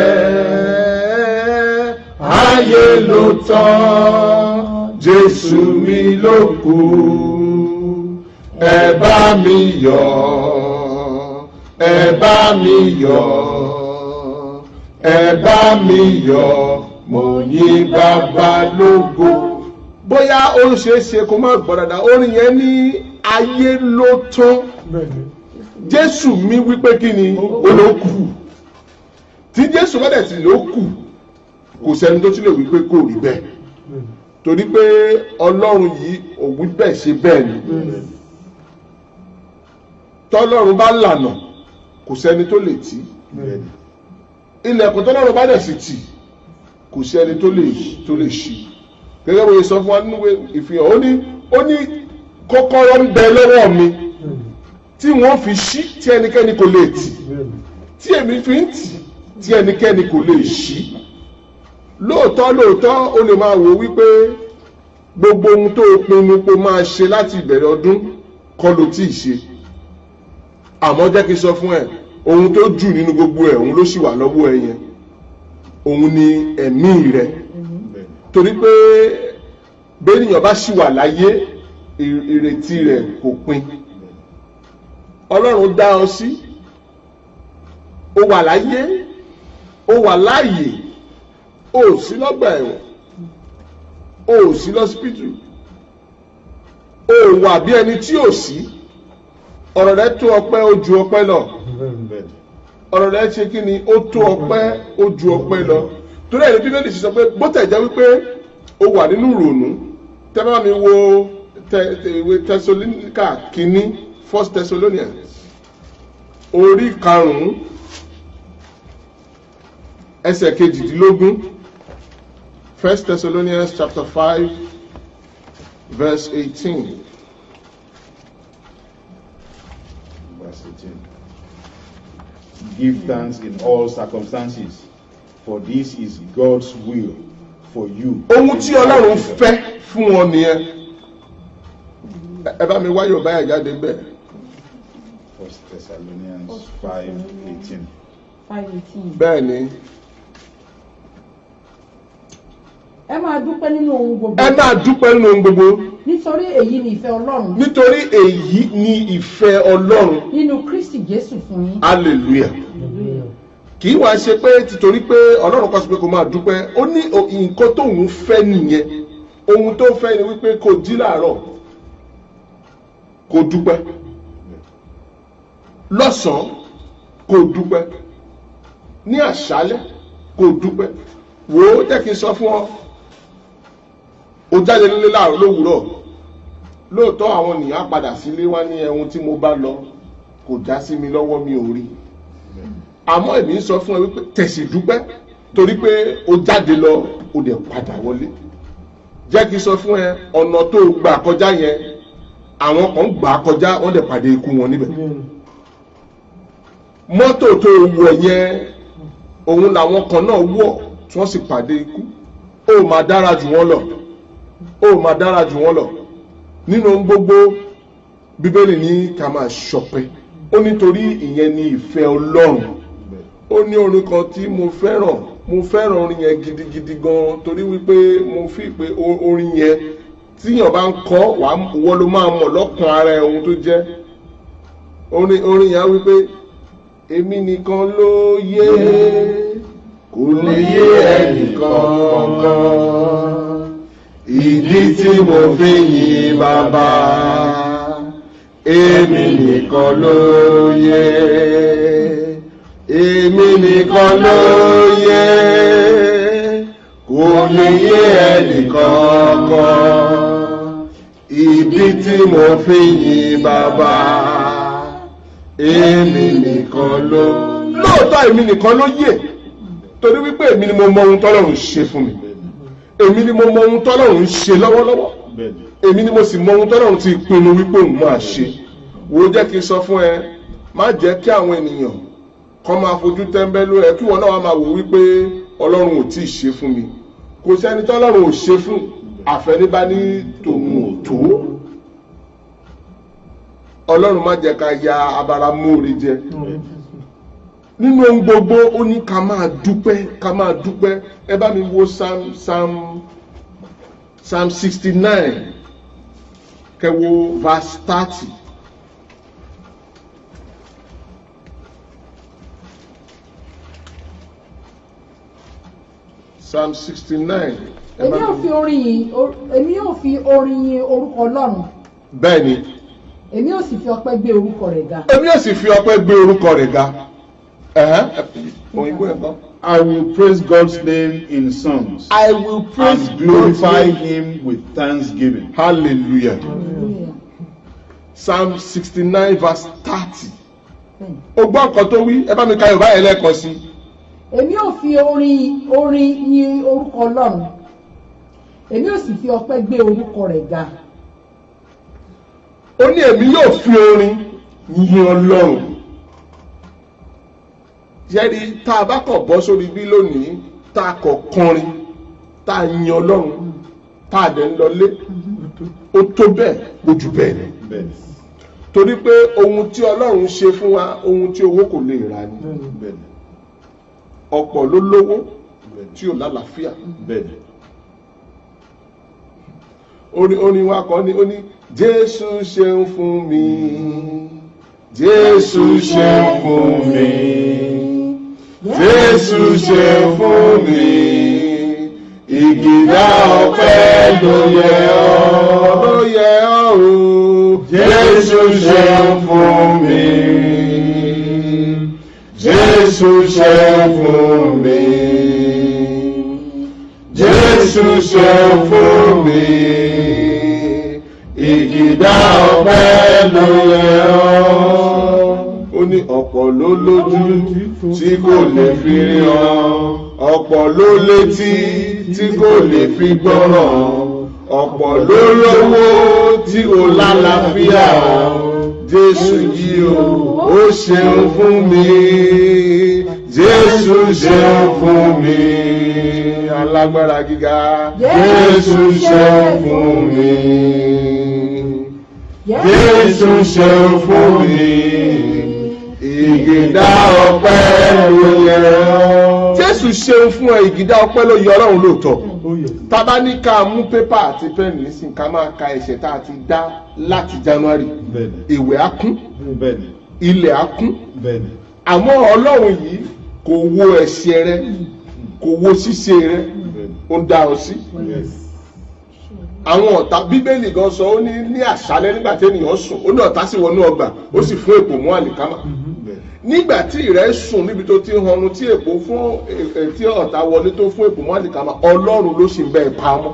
Ayé ló tán, Jésù mi ló kù, ẹ bá mi yọ̀, ẹ bá mi yọ̀, ẹ bá mi yọ̀, mo yìn Bàbá lógo. Bóyá ó ṣeé ṣe kó má gbọ́ dáadáa, orin yẹn ní ayé ló tán, Jésù mi wípé kí ni ó ló kù. Tí Jésù bá dẹ̀ sì ló kù, kò sẹ́ni tó tún lè wípé kò rí bẹ́ẹ̀, torí pé Ọlọ́run yìí ò wí bẹ́ẹ̀ ṣe bẹ́ẹ̀ ni. Tọ́lọ́run bá lànà kò sẹ́ni tó lè tì, ilẹ̀kùn tọ́lọ́run bá dẹ̀ sì tì kò sẹ́ni tó lè ṣí. Gẹ́gẹ́ bó ṣe sọ fún wa nínú ìfihàn, ó ní kọ́kọ́rọ́ ń bẹ lọ́wọ́ mi tí wọ́n fi ṣí tí ẹnikẹ́ni kò lè tì, tí èmi fi ń tì tí ẹnikẹ́ni kò lè ṣí. Lóòótọ́ o lè máa wò wípé gbogbo ohun tó pinnu pé máa ṣe láti ìbẹ̀rẹ̀ ọdún kọ́ ló tí ì ṣe, àmọ́ jẹ́ kí n sọ fún ẹ, ohun tó jù nínú gbogbo ẹ̀ òun ló ṣì wà lọ́wọ́ ẹ yẹn, òun ni ẹ̀mí rẹ. Torí pé bẹ́ẹ̀nìyàn bá ṣì wà láyé, ìrètí rẹ̀ kò pin. Ọlọ́run dá ọ sí, ó wà láyé, ó wà láàyè, ó sí lọ́gbà ẹ̀wọ̀n, ó sí lọ́sípítù, ó wà bí ẹni tí ò sí. Ọ̀rọ̀ rẹ̀ tó ọpẹ́, ó ju ọpẹ́ lọ. Ọ̀rọ̀ rẹ̀ ṣe kí ni, ó tó ọpẹ́, ó ju ọpẹ́ lọ. Torí ẹni Bíbélì sọ pé bó tẹ̀ jẹ́ wípé ó wà nínú ìrònú. Tẹ́ bá mi wo ìwé Tẹsalóníkà kínní, 1 Thessalonians orí 5 ẹsẹ̀ 18. 1 Thessalonians chapter 5 verse 18. Verse 18. Give thanks in all circumstances, for this is God's will for you. Ohun tí Ọlọ́run fẹ́ fún wọn nìyẹn. Ẹ bá mi wáyọ̀ báyà jáde bẹ́ẹ̀. 1 Thessalonians 5:18. 5:18. Bẹ́ẹ̀ ni. Ẹ máa dúpẹ́ nínú ohun gbogbo. Ẹ máa dúpẹ́ nínú ohun gbogbo. Nítorí èyí ni ìfẹ́ Ọlọ́run. Nítorí èyí ni ìfẹ́ Ọlọ́run. Nínú Kristi Jésù fún yín. Hallelujah. Kì í wá ṣe pé títorí pé Ọlọ́run kọ́ sí pé kó máa dúpẹ́, ó ní nǹkan tóun fẹ́ nìyẹn. Ohun tó fẹ́ ni wípé kó jí láàárọ̀ kó dúpẹ́, lọ́sàn-án kó dúpẹ́, ní àṣálẹ́ kó dúpẹ́. Wò ó jẹ́ kí n sọ fún ọ, ó jáde nílé láàárọ̀ lówùúrọ̀, lóòótọ́ àwọn ènìyàn á padà sílé wá ní ẹ̀hún tí mo bá lọ kò já sí mi lọ́wọ́, mi ò rí. Àmọ́ èmi ń sọ fún ẹ wípé tẹ̀sí dúpẹ́, torí pé ó jáde lọ ó dẹ̀ padà wọlé. Jẹ́ kí n sọ fún ẹ, ọ̀nà tó gbà kọjá yẹn àwọn kan gbà kọjá wọ́n dẹ̀ pàdé ikú wọn níbẹ̀. Mọ́tò tó wọ̀ yẹn òun làwọn kan náà wọ̀ tí wọ́n sì pàdé ikú. Ó máa dára jù wọ́n lọ, ó máa dára jù wọ́n lọ. Nínú gbogbo Bíbélì ní ká máa ṣọpẹ́, ó nítorí ìyẹn ni ìfẹ́ Ọlọ́run. Ó ní orin kan tí mo fẹ́ràn orin yẹn gidigidi gan, torí wípé mo fi pé orin yẹn tíyàn bá ń kọ wọ́n ló máa mọ̀ lọ́kàn ara ẹ̀ ohun tó jẹ́. Orin yẹn wípé èmi nìkan ló yé, kò lè yé ẹnìkan kan, ìdí tí mo fi yìn Bàbá, èmi nìkan ló yé, èmi nìkan ló yé, kò lè yé ẹnìkan kan, ìdí tí mo fi yìn Bàbá, èmi nìkan ló. Lóòótọ́ èmi nìkan ló yé, torí wípé èmi ni mo mọ ohun tọ́lọ́run ṣe fún mi, èmi ni mo mọ ohun tọ́lọ́run ṣe lọ́wọ́lọ́wọ́, èmi ni mo sì mọ ohun tọ́lọ́run ti pinnu wípé òun máa ṣe. Wo jẹ́ kí n sọ fún ẹ, má jẹ́ kí àwọn ènìyàn kan máa fojú tẹ́ńbẹ́lú ẹ, kí wọn náà wá máa wò wípé Ọlọ́run ò tí ì ṣe fún mi. Kò sẹ́ni tọ́lọ́run ò ṣe fún, àfẹnibá ní tòun ò tó. ọlọ́run má jẹ́ ká ya abara mórí jẹ nínú ohun gbogbo ó ní ká máa dúpẹ́ ẹ bá mi wo psalm 69 kẹwo verse 30. Psalm 69. èmi yóò fi orin yin orúkọ Ọlọ́run. Bẹ́ẹ̀ni. èmi yóò sì fi ọpẹ́ gbé orúkọ rẹ̀ ga. èmi yóò sì fi ọpẹ́ gbé orúkọ rẹ̀ ga. òyìnbó ẹ̀kọ́. I will praise God's name in songs. I will praise and glorify Him with thanksgiving. Hallelujah. Psalm 69 verse 30. O gbọ́ nǹkan tó wí, ẹ bá mi ka Yorùbá yẹn lẹ́ẹ̀kan sí. Èmi yóò fi orin yin orúkọ Ọlọ́run. Èmi yóò sì fi ọpẹ́ gbé orúkọ rẹ̀ ga. Ó ní èmi yóò fi orin yin Ọlọ́run. Jẹ́rí tá a bá kọ̀ bọ́ sórí bí lónìí, tá a kọ̀ kọrin, tá a yin Ọlọ́run, tá a dẹ̀ ń lọlé, ó tó bẹ́ẹ̀, ó jù bẹ́ẹ̀ ni. Torí pé ohun tí Ọlọ́run ṣe fún wa, ohun tí owó kò lè rà ni. Ọ̀pọ̀ ló lówó tí ò lálàáfíà. Orin wa kọ́ ni ó ní Jésù ṣeun fún mi, Jésù ṣeun fún mi, Jésù ṣeun fún mi, ìgìdá ọpẹ́ ló yẹ ọ́ o, Jésù ṣeun fún mi, Jésù ṣeun fún mi, Jésù ṣeun fún mi, ìgìdá ọpẹ́ ló yẹ ọ́. Ó ní ọ̀pọ̀ ló lójú tí kò lè fi ríran, ọ̀pọ̀ ló létí tí kò lè fi gbọ́ràn, ọ̀pọ̀ ló lówó tí ò lálàáfíà. Jésù yìí ó ṣeun fún mi, Jésù ṣeun fún mi, alágbára gíga. Jésù ṣeun fún mi, Jésù ṣeun fún mi, ìgìdá ọpẹ́ ló yẹ ọ́. Jésù ṣeun fún ẹ, ìgìdá ọpẹ́ ló yẹ Ọlọ́run lóòótọ́. Tá bá ní ká mú pépà àti pẹ́ẹ̀nì nísìn ká máa ka ẹ̀ṣẹ̀ tá a ti dá láti January, ìwé á kún, ilẹ̀ á kún. Àmọ́ Ọlọ́run yìí kò wo ẹ̀ṣẹ̀ rẹ, kò wo ṣíṣe rẹ, ó dá ọ sí. Àwọn ọ̀tá Bíbélì gan sọ ó ní àṣálẹ́ nígbà tí ènìyàn sùn, ó ní ọ̀tá sì wọnú ọgbà, ó sì fún èpò mú àlìkámà. Nígbà tí ìrẹ́ sùn níbi tó ti ń họnu tí èpò fún tí ọ̀tá wọlé tó fún èpò mú àlìkámà, Ọlọ́run ló sì ń bẹ ìpa mọ́.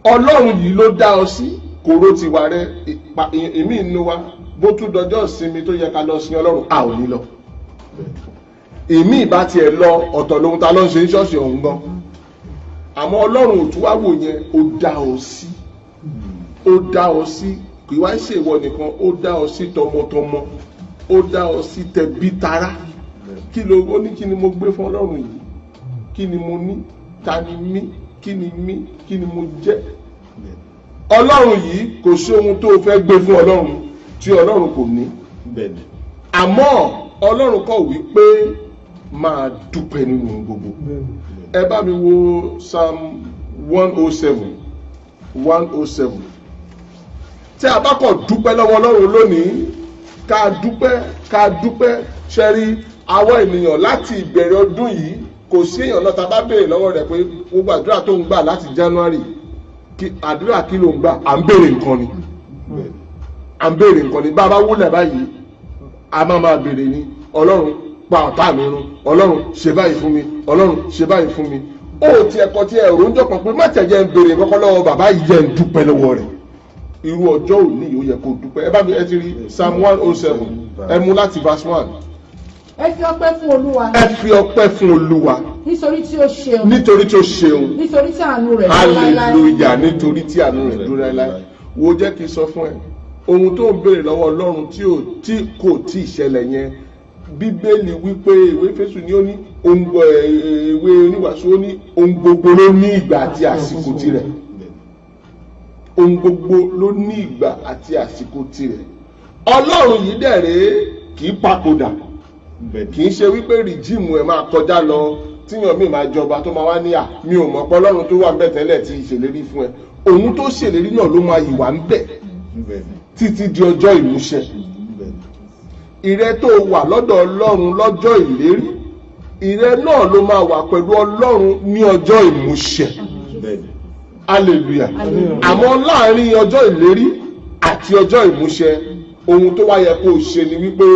Ọlọ́run yìí ló dá ọ sí, kòró ti wà rẹ, ìmí inú wa bó tún dọjọ́ ìsinmi tó yẹ ká lọ sin Ọlọ́run, a ò ní lọ. Ìmí ìbá tiẹ̀ lọ ọ̀tọ̀ lóhun ta ló ń ṣe ní ṣọ́ọ̀ṣì ọ̀hún gan. Àmọ́ Ọlọ́run ò tún wá wò yẹn, ó dá ọ sí, ó dá ọ sí, kì í wá ṣe ìwọ nìkan, ó dá ọ sí tọmọtọmọ, ó dá ọ sí tẹbí tará. Kí ló ó ní kí ni mo gbé fún Ọlọ́run yìí, kí ni mo ní, ta ni mí, kí ni mo jẹ́. Ọlọ́run yìí kò sí ohun tó fẹ́ gbé fún Ọlọ́run tí Ọlọ́run kò ní. Àmọ́ Ọlọ́run kọ̀ wí pé máa dúpẹ́ nínú gbogbo. Ẹ bá mi wo Psalm 107. Tí a bá kọ̀ dúpẹ́ lọ́wọ́ Ọlọ́run lónìí, ká dúpẹ́ ṣẹ́rí àwọn ènìyàn láti ìbẹ̀rẹ̀ ọdún yìí, kò sí èèyàn náà tá a bá béèrè lọ́wọ́ rẹ̀ pé gbogbo àdúrà tó ń gbà láti January, àdúrà kí ló ń gbà, à ń béèrè nǹkan ni. Bá a bá wúlẹ̀ báyìí, a máa béèrè ni, Ọlọ́run pa ọ̀tá mi run, Ọlọ́run ṣe báyìí fún mi, Ọlọ́run ṣe báyìí fún mi. Ó ti ẹ̀kọ́ tí ẹ̀rọ ń jọ̀kan pé má tẹ̀jẹ̀ ń béèrè kọ́kọ́ lọ́wọ́ bàbá yìí, jẹ́ ń dúpẹ́ lọ́wọ́ rẹ̀. Irú ọjọ́ òní yóò yẹ kó dúpẹ́. Ẹ bá mi ẹ ti rí Psalm 107, ẹ mú láti verse 1. Ẹ fi ọpẹ́ fún Olúwa. Ẹ fi ọpẹ́ fún Olúwa. Nítorí tí ó ṣeun. Nítorí tí ó ṣeun. Nítorí tí àánú rẹ̀ dúró láéláé. Hallelujah, nítorí tí àánú rẹ̀ dúró láéláé. Wo jẹ́ kí n sọ fún ẹ, ohun tó ń béèrè lọ́wọ́ Ọlọ́run tí kò tí ì ṣẹlẹ̀ yẹn, Bíbélì wípé ìwé Éfésù ni ó ní ìwé oníwàásù ó ní ohun gbogbo ló ní ìgbà àti àsìkò tirẹ̀. ohun gbogbo ló ní ìgbà àti àsìkò tirẹ̀. Ọlọ́run yìí dẹ̀rẹ̀ kì í papòdà, kì í ṣe wípé rìjíìmù ẹ̀ máa kọjá lọ tíyàn mi máa jọba tó máa wá níyà mi ò mọ̀ pé Ọlọ́run tó wà ń bẹ̀ tẹ́lẹ̀ ti ṣèlérí fún ẹ. Òun tó ṣèlérí náà ló máa yìwà ń bẹ̀ títí di ọjọ́ ìmúṣẹ. Ìrẹ tó wà lọ́dọ̀ Ọlọ́run lọ́jọ́ ìlérí, ìrẹ náà ló máa wà pẹ̀lú Ọlọ́run ní ọjọ́ ìmúṣẹ. Hallelujah. Àmọ́ láàrin ọjọ́ ìlérí àti ọjọ́ ìmúṣẹ, ohun tó wá yẹ kó ṣe ni wípé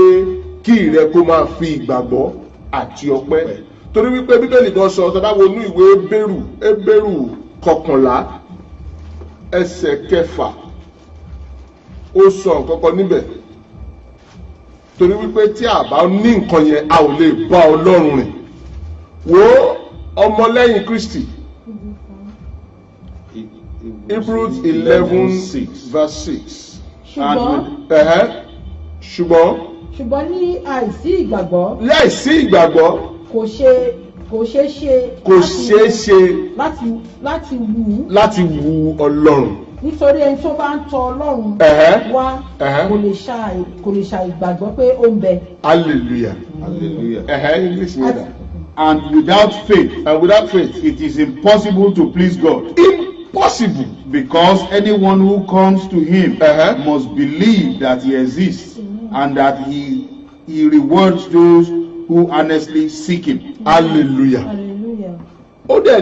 kí ìrẹ kó máa fi ìgbàgbọ́ àti ọpẹ́. Torí wípé Bíbélì kan sọ tó bá wo inú ìwé Hébérù 11 ẹsẹ̀ 6 ó sọ nǹkan kan níbẹ̀. Torí wípé tí a bá ní nǹkan yẹn a ò lè bá Ọlọ́run rìn. Wo ọmọlẹ́yìn Kristi, Hebrews 11 verse 6. Ṣùgbọ́n ní àìsí ìgbàgbọ́ láìsí ìgbàgbọ́ kò ṣeé ṣe láti wù Ọlọ́run. Nítorí ẹni tó bá ń tọ̀ Ọlọ́run wá kò lè ṣàì ìgbàgbọ́ pé ó ń bẹ. Hallelujah. English ni that. And without faith, it is impossible to please God. Impossible. Because anyone who comes to him must believe that he exists and that he rewards those who earnestly seek him. Hallelujah. Ó dẹ̀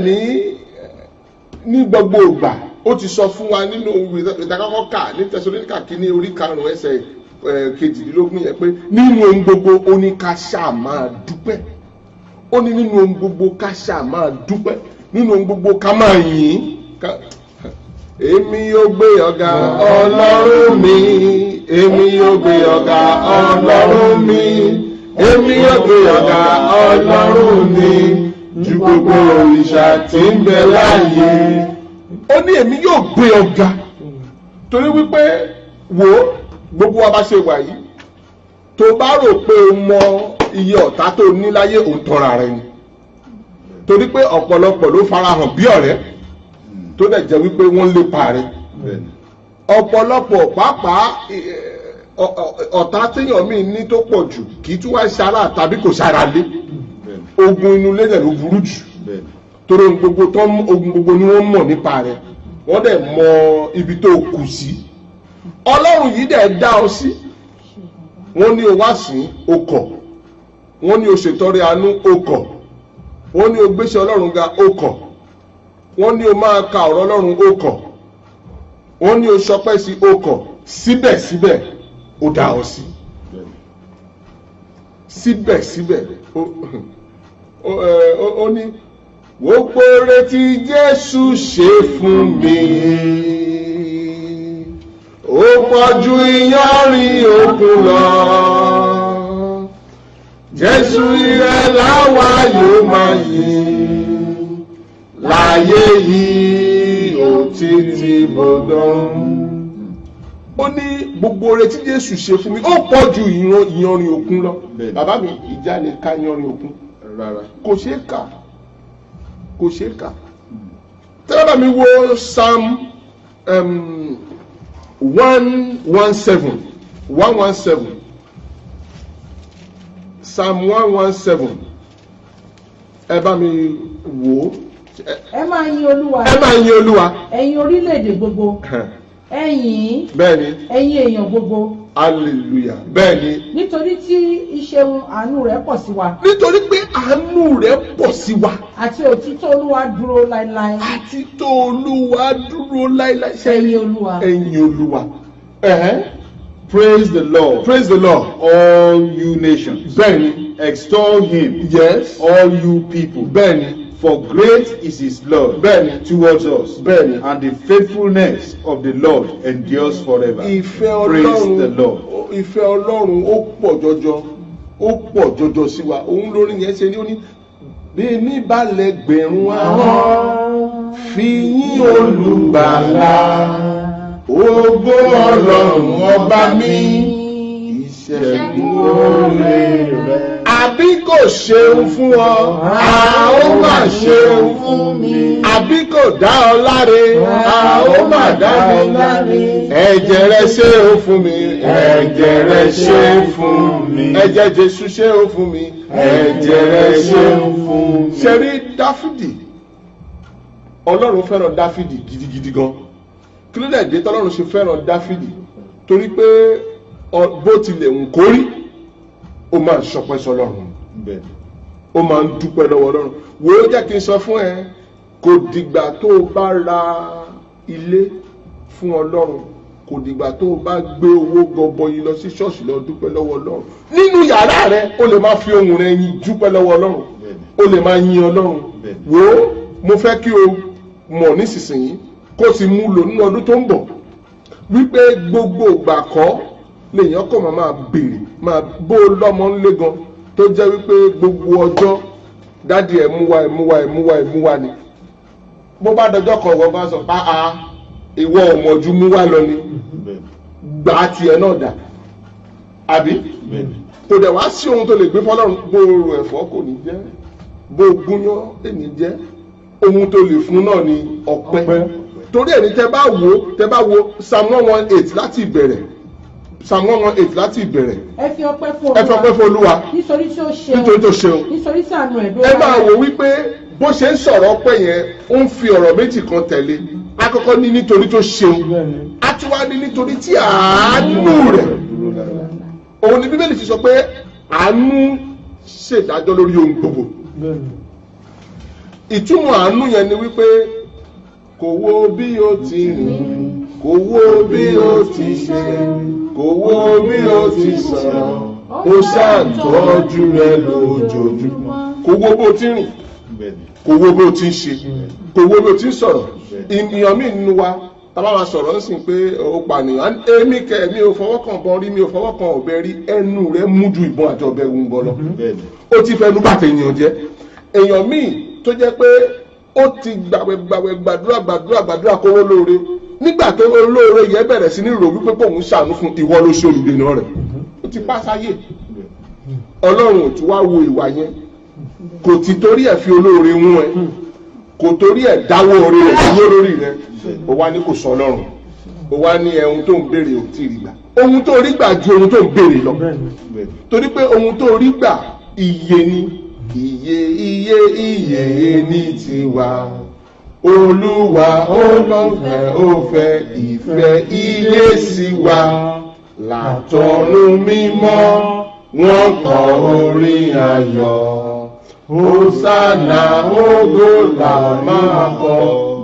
ní gbogbo ìgbà ó ti sọ fún wa nínú ìdákọ́kọ́ kà ní Tẹsalóníkà kínní orí 5 ẹsẹ̀ 22 yẹn pé nínú ohun gbogbo ó ní ká ṣáà máa dúpẹ́. Ó ní nínú ohun gbogbo ká ṣáà máa dúpẹ́, nínú ohun gbogbo ká máa yìn. Èmi yóò gbé ọ̀gá Ọlọ́run mi, èmi yóò gbé ọ̀gá Ọlọ́run mi, èmi yóò gbé ọ̀gá Ọlọ́run mi ju gbogbo òrìṣà tí ń bẹ láàyè. Ó ní èmi yóò gbé ọ̀gá torí wípé wo gbogbo wa bá ṣe wà yìí, tó bá rò pé o mọ iye ọ̀tá tó ní láyé òun tọ́ra rẹ ni. Torí pé ọ̀pọ̀lọpọ̀ ló farahàn bí ọ̀rẹ́ tó dẹ̀ jẹ́ wípé wọ́n lépa rẹ̀. Ọ̀pọ̀lọpọ̀ pàápàá ọ̀tá téèyàn míì ní tó pọ̀ jù kì í tún wá ṣara tàbí kò ṣara lé. Ogun inú ilé dẹ̀ ló burú jù. Torí ogun gbogbo ni wọ́n mọ̀ nípa rẹ̀. Wọ́n dẹ̀ mọ ibi tó kù sí. Ọlọ́run yìí dẹ̀ dá ọ sí. Wọ́n ní o wá sìn o kọ̀. Wọ́n ní o ṣètọrẹ àánú o kọ̀. Wọ́n ní o gbéṣẹ́ Ọlọ́run ga o kọ̀. Wọ́n ní o máa ka ọ̀rọ̀ Ọlọ́run ó kọ̀. Wọ́n ní o ṣọpẹ́ sí ó kọ̀. Síbẹ̀síbẹ̀ ó dá ọ sí. Síbẹ̀síbẹ̀ ó ní gbogbo retí Jésù ṣe fún mi. Ó pọ̀jù iyanrìn òkun lọ. Jésù ìrẹ̀ láwa yóò máa yìn. Láyé yìí ó títí bọ̀dọ̀. Ó ní gbogbo oore tí Jésù ṣe fún mi ó pọ̀ ju ìyanrìn òkun lọ. Bàbá mi ìjà lè ka ìyanrìn òkun rárá, kò ṣeé kà, kò ṣeé kà. Tẹ́lẹ̀ mi wo Psalm 117 Psalm 117 ẹ bá mi wò ó. Ẹ máa yin Olúwa. Ẹ máa yin Olúwa. Ẹ̀yin orílẹ̀-èdè gbogbo. Ẹ yìn. Bẹ́ẹ̀ni. Ẹ̀yin èèyàn gbogbo. Hallelujah. Bẹ́ẹ̀ni. Nítorí tí ìṣeun àánú rẹ̀ pọ̀ sí wa. Nítorí pé àánú rẹ̀ pọ̀ sí wa. Àti òtítọ́ Olúwa dúró láéláé. Àtítọ́ Olúwa dúró láéláé. Ẹ̀yin Olúwa. Ẹ̀yin Olúwa. Praise the Lord. Praise the Lord. All you nations. Bẹ́ẹ̀ni. Extol him. Yes. All you people. Bẹ́ẹ̀ni. For great is his love towards us, and the faithfulness of the Lord endures forever. Praise the Lord. Ìfẹ́ Ọlọ́run ó pọ̀ jọjọ sí wa. Òun lórí yẹn ṣe ní ó ní bí mi bá lè gbẹ̀rún ahọ́n fi yìn Olùgbàlà, ògo Ọlọ́run ọba mi, ìṣẹ́gun oore rẹ̀. àbí kò ṣeun fún ọ a ó mà ṣeun fún mi, àbí kò dá ọ láre a ó mà dá mi láre. Ẹ̀jẹ̀ rẹ̀ ṣe ó fún mi, ẹ̀jẹ̀ rẹ̀ ṣe fún mi, ẹ̀jẹ̀ Jésù ṣe ó fún mi, ẹ̀jẹ̀ rẹ̀ ṣe fún mi. Ṣe rí Dáfídì, Ọlọ́run fẹ́ràn Dáfídì gidigidi gan. Kí ló dé dé tọ́lọ́run ṣe fẹ́ràn Dáfídì? Torí pé bó tilẹ̀ ń kórí, ó máa ń ṣọpẹ́ sọ́lọ́run, ó máa ń dúpẹ́ lọ́wọ́ Ọlọ́run. Wo jẹ́ kí n sọ fún ẹ, kò dìgbà tó o bá ra ilé fún Ọlọ́run, kò dìgbà tó o bá gbé owó gọbọyì lọ sí ṣọ́ọ̀ṣì lọ dúpẹ́ lọ́wọ́ Ọlọ́run. Nínú yàrá rẹ o lè máa fi ohùn rẹ yin dúpẹ́ lọ́wọ́ Ọlọ́run, o lè máa yin Ọlọ́run. Wo mo fẹ́ kí o mọ̀ nísinsìnyí kó o sì mú lò nínú ọdún tó ń bọ̀ wípé gbogbo ìgbà kọ́ lèèyàn kọ̀ máa béèrè máa bó lọ́mọ ńlé gan tó jẹ́ wípé gbogbo ọjọ́ dádì ẹ̀ mú wá ẹ̀ mú wá ẹ̀ mú wá ẹ̀ mú wá ni. Bó bá dọjọ́ kan wọ́n bá sọ pé ìwọ ọmọjú mú wá lọ ni, gbà á tiẹ̀ náà dà, àbí? Kò dẹ̀ wá sí ohun tó lè gbé fọlọ́run, bó ro ẹ̀fọ́ kò ní jẹ́, bó gúnyán èní jẹ́, ohun tó lè fún náà ni ọpẹ́. Torí ẹni tẹ́ bá wo Psalm 118 láti ìbẹ̀rẹ̀, Psalm 118 láti ìbẹ̀rẹ̀. Ẹ fi ọpẹ́ fún Olúwa nítorí tí ó ṣeun, nítorí tó ṣeun, nítorí tí àánú ẹ̀ dúró. Ẹ máa wò wípé bó ṣe ń sọ̀rọ̀ ọpẹ́ yẹn ó ń fi ọ̀rọ̀ méjì kan tẹ̀lé. Àkọ́kọ́ ní nítorí tó ṣeun, a tún wá ní nítorí tí àánú rẹ̀. Òun ni Bíbélì ti sọ pé àánú ṣèdájọ́ lórí ohun gbogbo. Ìtumọ̀ àánú yẹn ni wípé kò wo bí ó ti rìn, kò wo bí ó ti ṣe, kò wo bí ó ti sọ̀rọ̀, ó ṣàtọ́jú rẹ̀ lójoojúmọ́. Kò wo bó ti rìn, kò wo bó ti ṣe, kò wo bó ti sọ̀rọ̀. Ìyàn míì nínú wa tàbá wa sọ̀rọ̀ ń sìn pé ó pànìyàn, èmi kẹ̀ mi ò fọwọ́ kàn bọ́n rí, mi ò fọwọ́ kàn ọ̀bẹ rí, ẹnu rẹ̀ mú ju ìbọn àti ọ̀bẹ ń bọ́ lọ. Ó ti fẹnu bàtà ènìyàn jẹ́. Èèyàn míì tó jẹ́ pé ó ti gbàdúrà kówó lóore, nígbà tó olóore yẹn bẹ̀rẹ̀ sí ní rò wípé kóun ṣàánú fún ìwọ ló ṣe olùdènà rẹ̀, ó ti pa sáyé. Ọlọ́run ò tún wá wo ìwà yẹn, kò ti torí ẹ̀ fi olóore mú ẹ, kò torí ẹ̀ dáwọ́ orí rẹ̀ sí lórí rẹ̀, ó wá ní kò sọ Ọlọ́run, ó wá ní ohun tó ń béèrè ò tí ì rí gbà. Ohun tó rí gbà ju ohun tó ń béèrè lọ, torí pé ohun tó rí gbà iye ni, iye ní tiwa. Olúwa olùfẹ́ ó fẹ́ ìfẹ́ iye sí wa, látọ̀run mímọ́ wọ́n kọ orin ayọ̀. Hòsánà ògo là máa kọ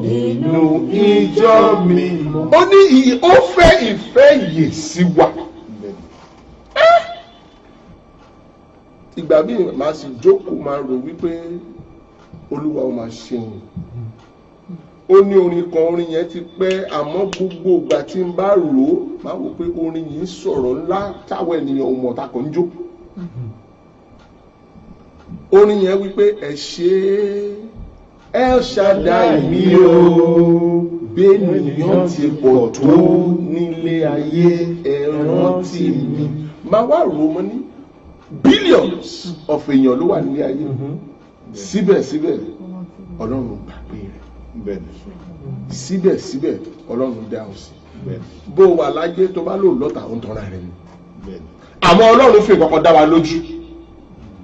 nínú ìjọ mímọ́. Ó ní ó fẹ́ ìfẹ́ iye sí wa. Ìgbà míì máa sì jókòó máa rò wípé Olúwa ó máa ṣeun. Ó ní orin yẹn ti pẹ́, àmọ́ gbogbo ìgbà tí n bá rò ó máa wò pé orin yìí sọ̀rọ̀ ńlá táwọn ènìyàn ò mọ̀ ta kàn ń jó. Orin yẹn wípé ẹ ṣé El Shaddai mi o, bẹ́ẹ̀nìyàn ti pọ̀ tó nílé ayé ẹ rántí mi. Máa wá rò mọ́ ní billions of èèyàn ló wà nílé ayé, síbẹ̀síbẹ̀ Ọlọ́run gbàgbé rẹ̀, síbẹ̀síbẹ̀ Ọlọ́run dáhùn sí. Bó wà láyé tó bá lò lọ́tà ó ń tọ́ra rẹ̀ ni. Àmọ́ Ọlọ́run fi kọ́kọ́ dá wa lójú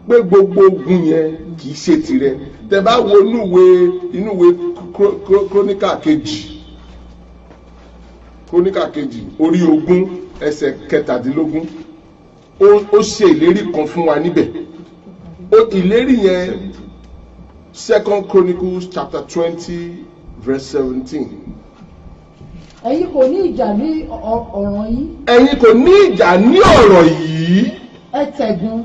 pé gbogbo ogun yẹn kìí ṣe tirẹ̀. Tẹ́ bá wo inúwe Króníkà kejì orí 20 ẹsẹ̀ 17 ó ṣe ìlérí kan fún wa níbẹ̀. Ìlérí yẹn 2 Chronicles chapter 20 verse 17. Ẹ̀yin kò ní ìjà ní ọ̀ràn yìí. Ẹ̀yin kò ní ìjà ní ọ̀rọ̀ yìí. Ẹ tẹ̀gún.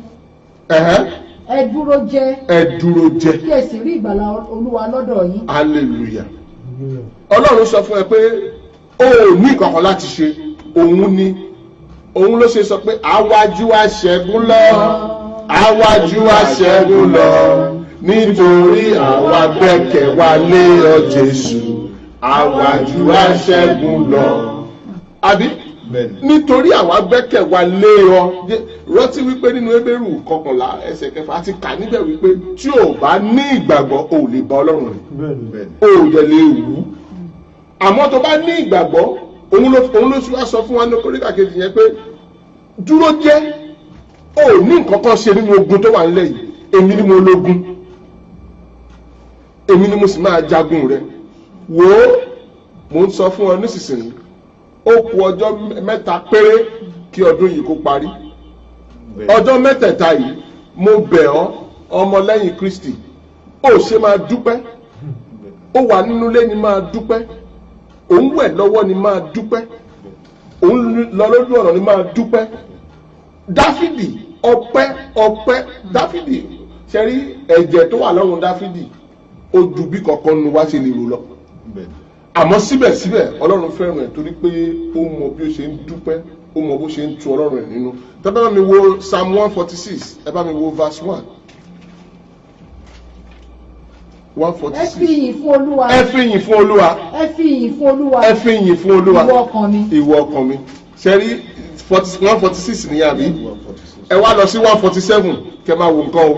Ẹ dúró jẹ́. Kí ẹ sì rí ìgbàlà Olúwa lọ́dọ̀ yín. Hallelujah. Ọlọ́run sọ fún ẹ pé o ò ní ìkọ̀kọ̀ láti ṣe, òun ló ṣe sọ pé àwájú aṣẹ́gun lọ, nítorí àwa gbẹ́kẹ̀ wa lé ọ Jésù, àwájú aṣẹ́gun lọ. Àbí? Nítorí àwa gbẹ́kẹ̀ wa lé ọ, rántí wípé nínú Hébérù 11 ẹsẹ̀ 6 àti kà níbẹ̀ wípé tí ò bá ní ìgbàgbọ́ ò lè bá Ọlọ́run rìn ò dẹ̀ lè wù ú. Àmọ́ tó bá ní ìgbàgbọ́ òun ló sọ fún wa ní Kóríńtà kejì yẹn pé dúró jẹ́ ò ní nǹkan kan ṣe nínú ogun tó wà nílẹ̀ yìí, èmi ni mo lógun, èmi ni mo sì máa jagun rẹ̀. Wò ó, mo ń sọ fún ọ nísinsìnyí ó kù ọjọ́ 3 péré kí ọdún yìí kó parí. Ọjọ́ 3 yìí mo bẹ̀ ọ́ ọmọlẹ́yìn Kristi, ó ṣe máa dúpẹ́, ó wà nínú ilé ni máa dúpẹ́, òun wẹ̀ lọ́wọ́ ni máa dúpẹ́, òun lọ lójú ọ̀nà ni máa dúpẹ́. Dáfídì ọpẹ́ Dáfídì ṣe rí ẹ̀jẹ̀ tó wà lọ́rùn Dáfídì ó ju bí kankan nu wá ṣe lè rò lọ. Àmọ́ síbẹ̀síbẹ̀ Ọlọ́run fẹ́ràn ẹ̀ torí pé ó mọ bí ó ṣe ń dúpẹ́, ó mọ bó ṣe ń tu Ọlọ́run ẹ̀ nínú. Tẹ́ bá mi wo Psalm 146, ẹ bá mi wo verse 1. 146. ẹ fi ìyìn fún Olúwa. Ẹ fi ìyìn fún Olúwa. ẹ fi ìyìn fún Olúwa. Ẹ fi ìyìn fún Olúwa. ìwọ ọkàn mi. Ìwọ ọkàn mi. Ṣé rí 146 ní àbí? Ẹ wá lọ sí 147 kẹ́ máa wo nǹkan o.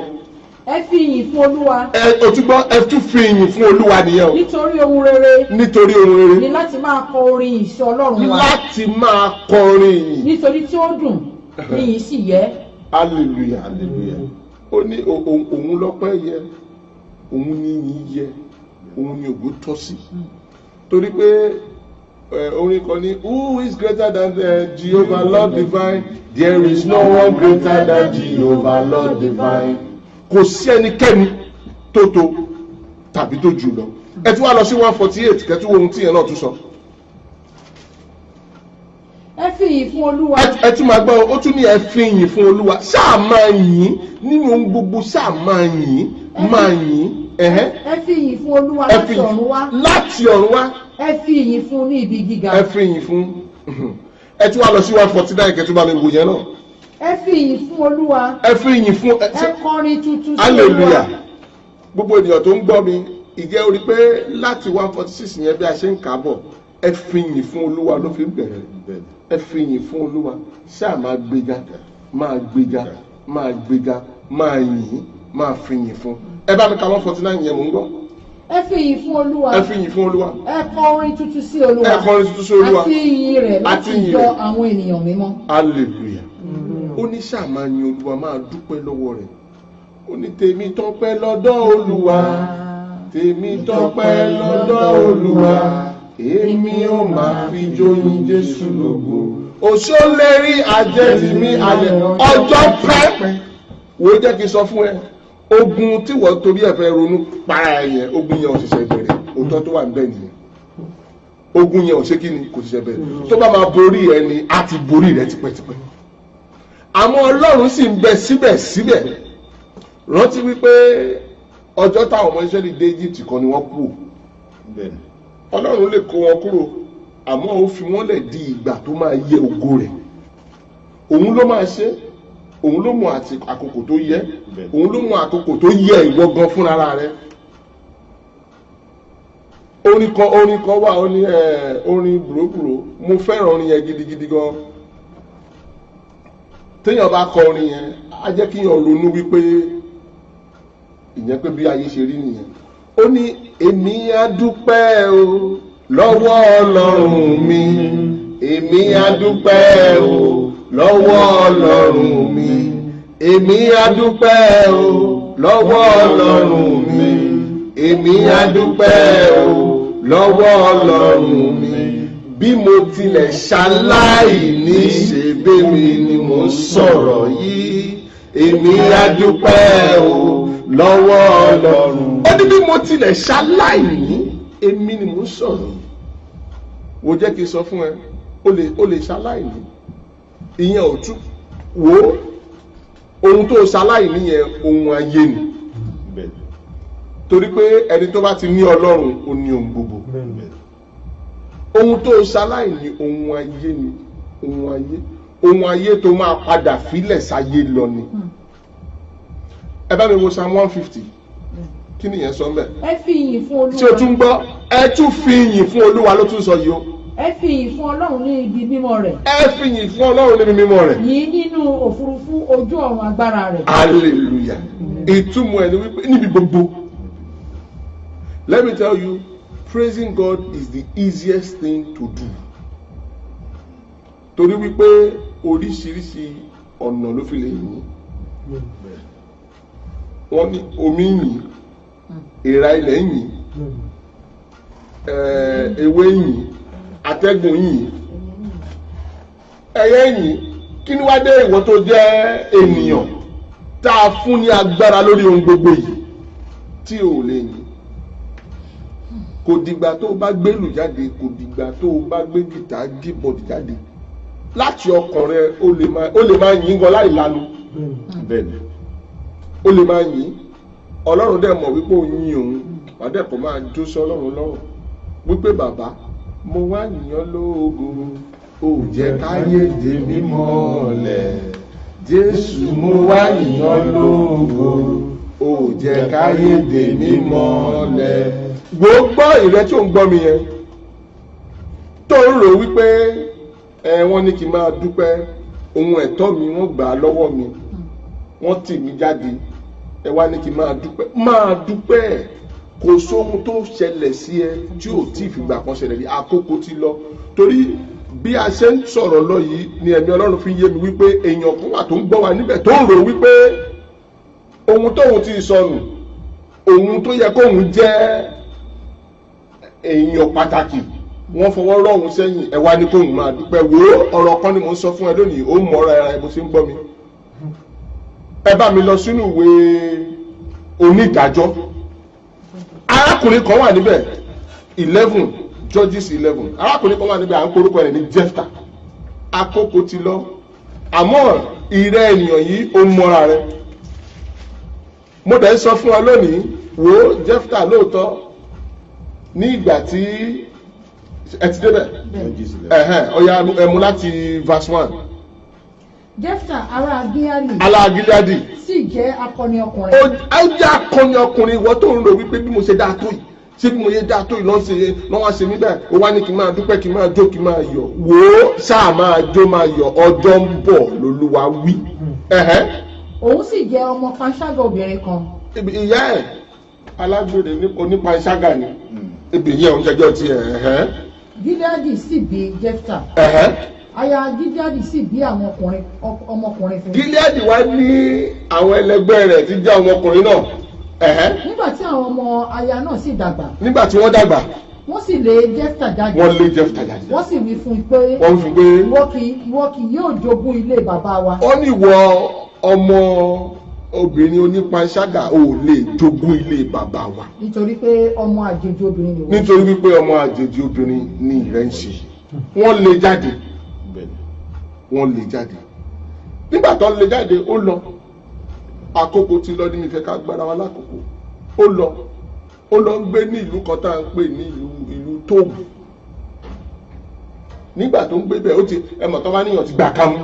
Ẹ fi ìyìn fún Olúwa. Ẹ òtúgbọ́ ẹ tún fi ìyìn fún Olúwa nìyẹn o. Nítorí ohun rere. Nítorí ohun rere. Ni láti máa kọ orin ìṣe Ọlọ́run wa. Láti máa kọrin ìyìn. Nítorí tí ó dùn, ìyìn sì yẹ. Hallelujah, hallelujah. Ó ní òun lọ́pẹ́ yẹ, òun ní ìyìn yẹ, òun ní ògo tọ́ sí. Torí pé orin kan ní who is greater than Jehovah Lord divine? There is no one greater than Jehovah Lord divine. Kò sí ẹnikẹ́ni tó tó tàbí tó jù lọ. Ẹ tún wá lọ sí 148 kẹ́tù ohun tí yẹn náà tún sọ. Ẹ fi ìyìn fún Olúwa. Ẹ tún máa gbọ́ ó tún ní ẹ fi ìyìn fún Olúwa. Ṣáà máa yìn nínú ohun gbogbo, ṣáà máa yìn, máa yìn. Ẹ fi ìyìn fún Olúwa láti ọ̀run wá. Láti ọ̀run wá. Ẹ fi ìyìn fún ní ibi gíga. Ẹ fi ìyìn fún. Ẹ tún wá lọ sí 149 kẹ́tù bá mi wò yẹn náà. Ẹ fi ìyìn fún Olúwa. Ẹ fi ìyìn fún. Ẹ kọrin tuntun sí Olúwa. Hallelujah. Gbogbo ènìyàn tó ń gbọ́ mi, ìjẹ́ orí pé láti 146 yẹn bí a ṣe ń kà bọ̀, ẹ fi ìyìn fún Olúwa ló fi ń bẹ̀rẹ̀. Ẹ fi ìyìn fún Olúwa. Ṣáà máa gbéga, máa gbéga, máa gbéga, máa yìn, máa fi ìyìn fún. Ẹ bá mi ka 149 yẹn mò ń gbọ́. Ẹ fi ìyìn fún Olúwa. Ẹ fi ìyìn fún Olúwa. Ẹ kọrin tuntun sí Olúwa. Ẹ kọrin tuntun sí Olúwa. Àti ìyìn rẹ̀ láti Àti ìyìn jọ rẹ̀. àwọn ènìyàn mímọ́. Hallelujah. Ó ní ṣáà máa yin Olúwa, máa dúpẹ́ lọ́wọ́ rẹ̀. Ó ní tèmi tọ́pẹ́ lọ́dọ̀ Olúwa, tèmi tọ́pẹ́ lọ́dọ̀ Olúwa, èmi ó máa fi jóyin Jésù lógo. Òṣòlérí àjẹtì mi àlẹ́ ọjọ́ pẹ́. Wo jẹ́ kí n sọ fún ẹ, ogun tí wọ́n torí ẹ̀ fẹ́ ronú para ẹ̀ yẹn, ogun yẹn ò ṣẹ̀ṣẹ̀ bẹ̀rẹ̀, òótọ́ tó wà ń bẹ̀ nìyẹn. Ogun yẹn ò ṣe kí ni, kò ṣẹ̀ṣẹ̀ bẹ̀rẹ̀. Tó bá máa borí ẹ ni, á ti borí rẹ tipẹ́tipẹ́. Àmọ́ Ọlọ́run sì ń bẹ síbẹ̀síbẹ̀. Rántí wípé ọjọ́ táwọn ọmọ Ísírẹ́lì dé Egypt kan ni wọ́n kú. Ọlọ́run lè kó wọn kúrò, àmọ́ ó fi wọ́n lẹ̀ di ìgbà tó máa yẹ ògo rẹ̀. Òun ló máa ṣe, òun ló mọ àkókò tó yẹ, òun ló mọ àkókò tó yẹ ìwọ gan fúnra rẹ̀. Orin kan wà, ó ní orin bùrọ̀bùrọ̀, mo fẹ́ràn orin yẹn gidigidi gan. Téèyàn bá kọ orin yẹn, á jẹ́ kí yàn ronú wípé ìyẹn pé bí ayé ṣe rí nìyẹn. Ó ní èmi á dúpẹ́ o lọ́wọ́ Ọlọ́run mi, èmi á dúpẹ́ o lọ́wọ́ Ọlọ́run mi, èmi á dúpẹ́ o lọ́wọ́ Ọlọ́run mi, èmi á dúpẹ́ o lọ́wọ́ Ọlọ́run mi. Bí mo tilẹ̀ ṣaláìní ṣe bẹ́mi ni mo ń sọ̀rọ̀ yìí, èmi á dúpẹ́ o lọ́wọ́ Ọlọ́run. Ó ní bí mo tilẹ̀ ṣaláìní, èmi ni mo ń sọ̀rọ̀ yìí. Wo jẹ́ kí n sọ fún ẹ, o lè ṣaláìní. Ìyẹn ò tún wo ohun tó ṣaláìní yẹn ohun ayé ni. Torí pé ẹni tó bá ti ní Ọlọ́run, ó ní ohun gbogbo. Ohun tó ṣaláìní ohun ayé ni, ohun ayé. Ohun ayé tó máa padà fílẹ̀ sáyé lọ ni. Ẹ bá mi wo Psalm 150. Kí ni ìyẹn sọ mbẹ̀? Ẹ fi ìyìn fún Olúwa. Tí o tún gbọ́, ẹ tún fi ìyìn fún Olúwa ló tún sọ yìí o. ẹ fi ìyìn fún ọlọ́run ní ibi mímọ́ rẹ̀. ẹ fi yìn fún ọlọ́run níbi mímọ́ rẹ̀. yìn nínú òfurufú ojú ọ̀run agbára rẹ̀. hallelujah. ìtumọ̀ ẹ̀ ni wípé níbi gbogbo. Let me tell you, praising God is the easiest thing to do. Torí wípé oríṣiríṣi ọ̀nà ló fi lè yìn. Wọ́n ní omi yìn, èèrà ilẹ̀ yìn, ewé yìn, atẹ́gùn yìn, ẹyẹ yìn. Kí ni wá dé ìwọ tó jẹ́ ènìyàn tá a fún ní agbára lórí ohun gbogbo yìí tí ò lè yìn? Kò dìgbà tó bá gbélù jáde, kò dìgbà tó bá gbé gìtá gíbọ̀dì jáde. Láti ọkàn rẹ ó lè máa yìn gan láì lanu. Bẹ́ẹ̀ni. Ó lè máa yìn. Ọlọ́run dẹ̀ mọ̀ wípé ó yìn òun. Wàá kò máa jó sí Ọlọ́run lọ́rùn. Wípé bàbá, mo wá yìn ọ́ lógo. Ó jẹ́ káyé dè mí mọ́lẹ̀. Jésù, mo wá yìn ọ́ lógo. Ó jẹ́ káyé dè mí mọ́lẹ̀. Gbogbo ìrẹ́ tí ó ń gbọ́ mi yẹn tó ń rò wípé wọ́n ní kí n máa dúpẹ́, ohun ẹ̀tọ́ mi wọ́n gbà á lọ́wọ́ mi, wọ́n tì mí jáde, ẹ wá ní kí n máa dúpẹ́. Kò sóhun tó ṣẹlẹ̀ sí ẹ tí ò tí ì fìgbà kan ṣẹlẹ̀ rí. Àkókò ti lọ. Torí bí a ṣe ń sọ̀rọ̀ lọ yìí ni ẹ̀mí Ọlọ́run fi yé mi wípé èèyàn kan wà tó ń gbọ́ wa níbẹ̀ tó ń rò wípé ohun tóun ti sọnù, ohun tó yẹ kóun jẹ́ èèyàn pàtàkì, wọ́n fọwọ́ rọ̀hún sẹ́yìn, ẹ wá ní kóhùn máa dúpẹ́. Wo ọ̀rọ̀ kan ni mo ń sọ fún ẹ lónìí, ó mọ̀ ọ́ra ẹ bó ṣe ń gbọ́ mi. Ẹ bá mi lọ sínú ìwé onídàájọ́. Arákùnrin kan wà níbẹ̀ 11 Judges 11. Arákùnrin kan wà níbẹ̀ à ń porúkọ rẹ̀ ní Jẹ́fítà. Àkókò ti lọ, àmọ́ ìrẹ́ ènìyàn yìí ó mọ́ra rẹ̀. Mo dẹ̀ ń sọ fún ọ lónìí, wo Jẹ́fítà lóòótọ́ ní ìgbà tí ẹ ti débẹ̀ ọ̀ya ẹmu láti verse 1. Jẹ́fítà ará Gíleádì. Ará Gíleádì. sì jẹ́ akọni ọkùnrin. ó jẹ́ akọni ọkùnrin. Ìwọ tó ń rò wípé bí mo ṣe dáa tó yìí, ṣé bí mo ṣe dáa tó yìí lọ́n wá ṣe mí bẹ́ẹ̀, ó wá ní kí n máa dúpẹ́, kí n máa jó, kí n máa yọ̀. Wò ó ṣáà máa jó máa yọ̀, ọjọ́ ń bọ̀ lolúwa wí. Òun sì jẹ́ ọmọ panṣágà obìnrin kan. Ìyá ẹ̀ alágbèrè onípanṣágà ni. Ibi yẹn òun jẹjọ́ ti ẹ̀. Gíleádì sì bí Jẹ́fítà. Aya Gíleádì sì bí àwọn ọmọkùnrin fún. Gíleádì wá ní àwọn ẹlẹgbẹ́ rẹ̀ tí jẹ́ ọmọkùnrin náà. Nígbà tí àwọn ọmọ aya náà sì dàgbà. Nígbà tí wọ́n dàgbà. Wọ́n sì lé Jẹ́fítà jáde. Wọ́n lé Jẹ́fítà jáde. Wọ́n sì wí fún un pé. Wọ́n fi pé. Ìwọ kì yóò jogún ilé bàbá wa. Ó ní ìwọ ọmọ obìnrin onípanṣágà ò lè jogún ilé bàbá wa. Nítorí pé ọmọ àjèjì obìnrin ni wọ́n. Nítorí wípé ọmọ àjèjì obìnrin ni ìrẹ́ ń ṣe. Wọ́n lé jáde. Wọ́n lé jáde. Nígbà tó lé jáde ó lọ. Àkókò ti lọ ní mi fẹ́ ká gbára wa lákòókò. Ó lọ ń gbé ní ìlú kan tá à ń pè ní ìlú Tóòbù. Nígbà tó ń gbé bẹ́ẹ̀ ó ti ẹmọ̀ tó bá níyàn ti gbà kámú.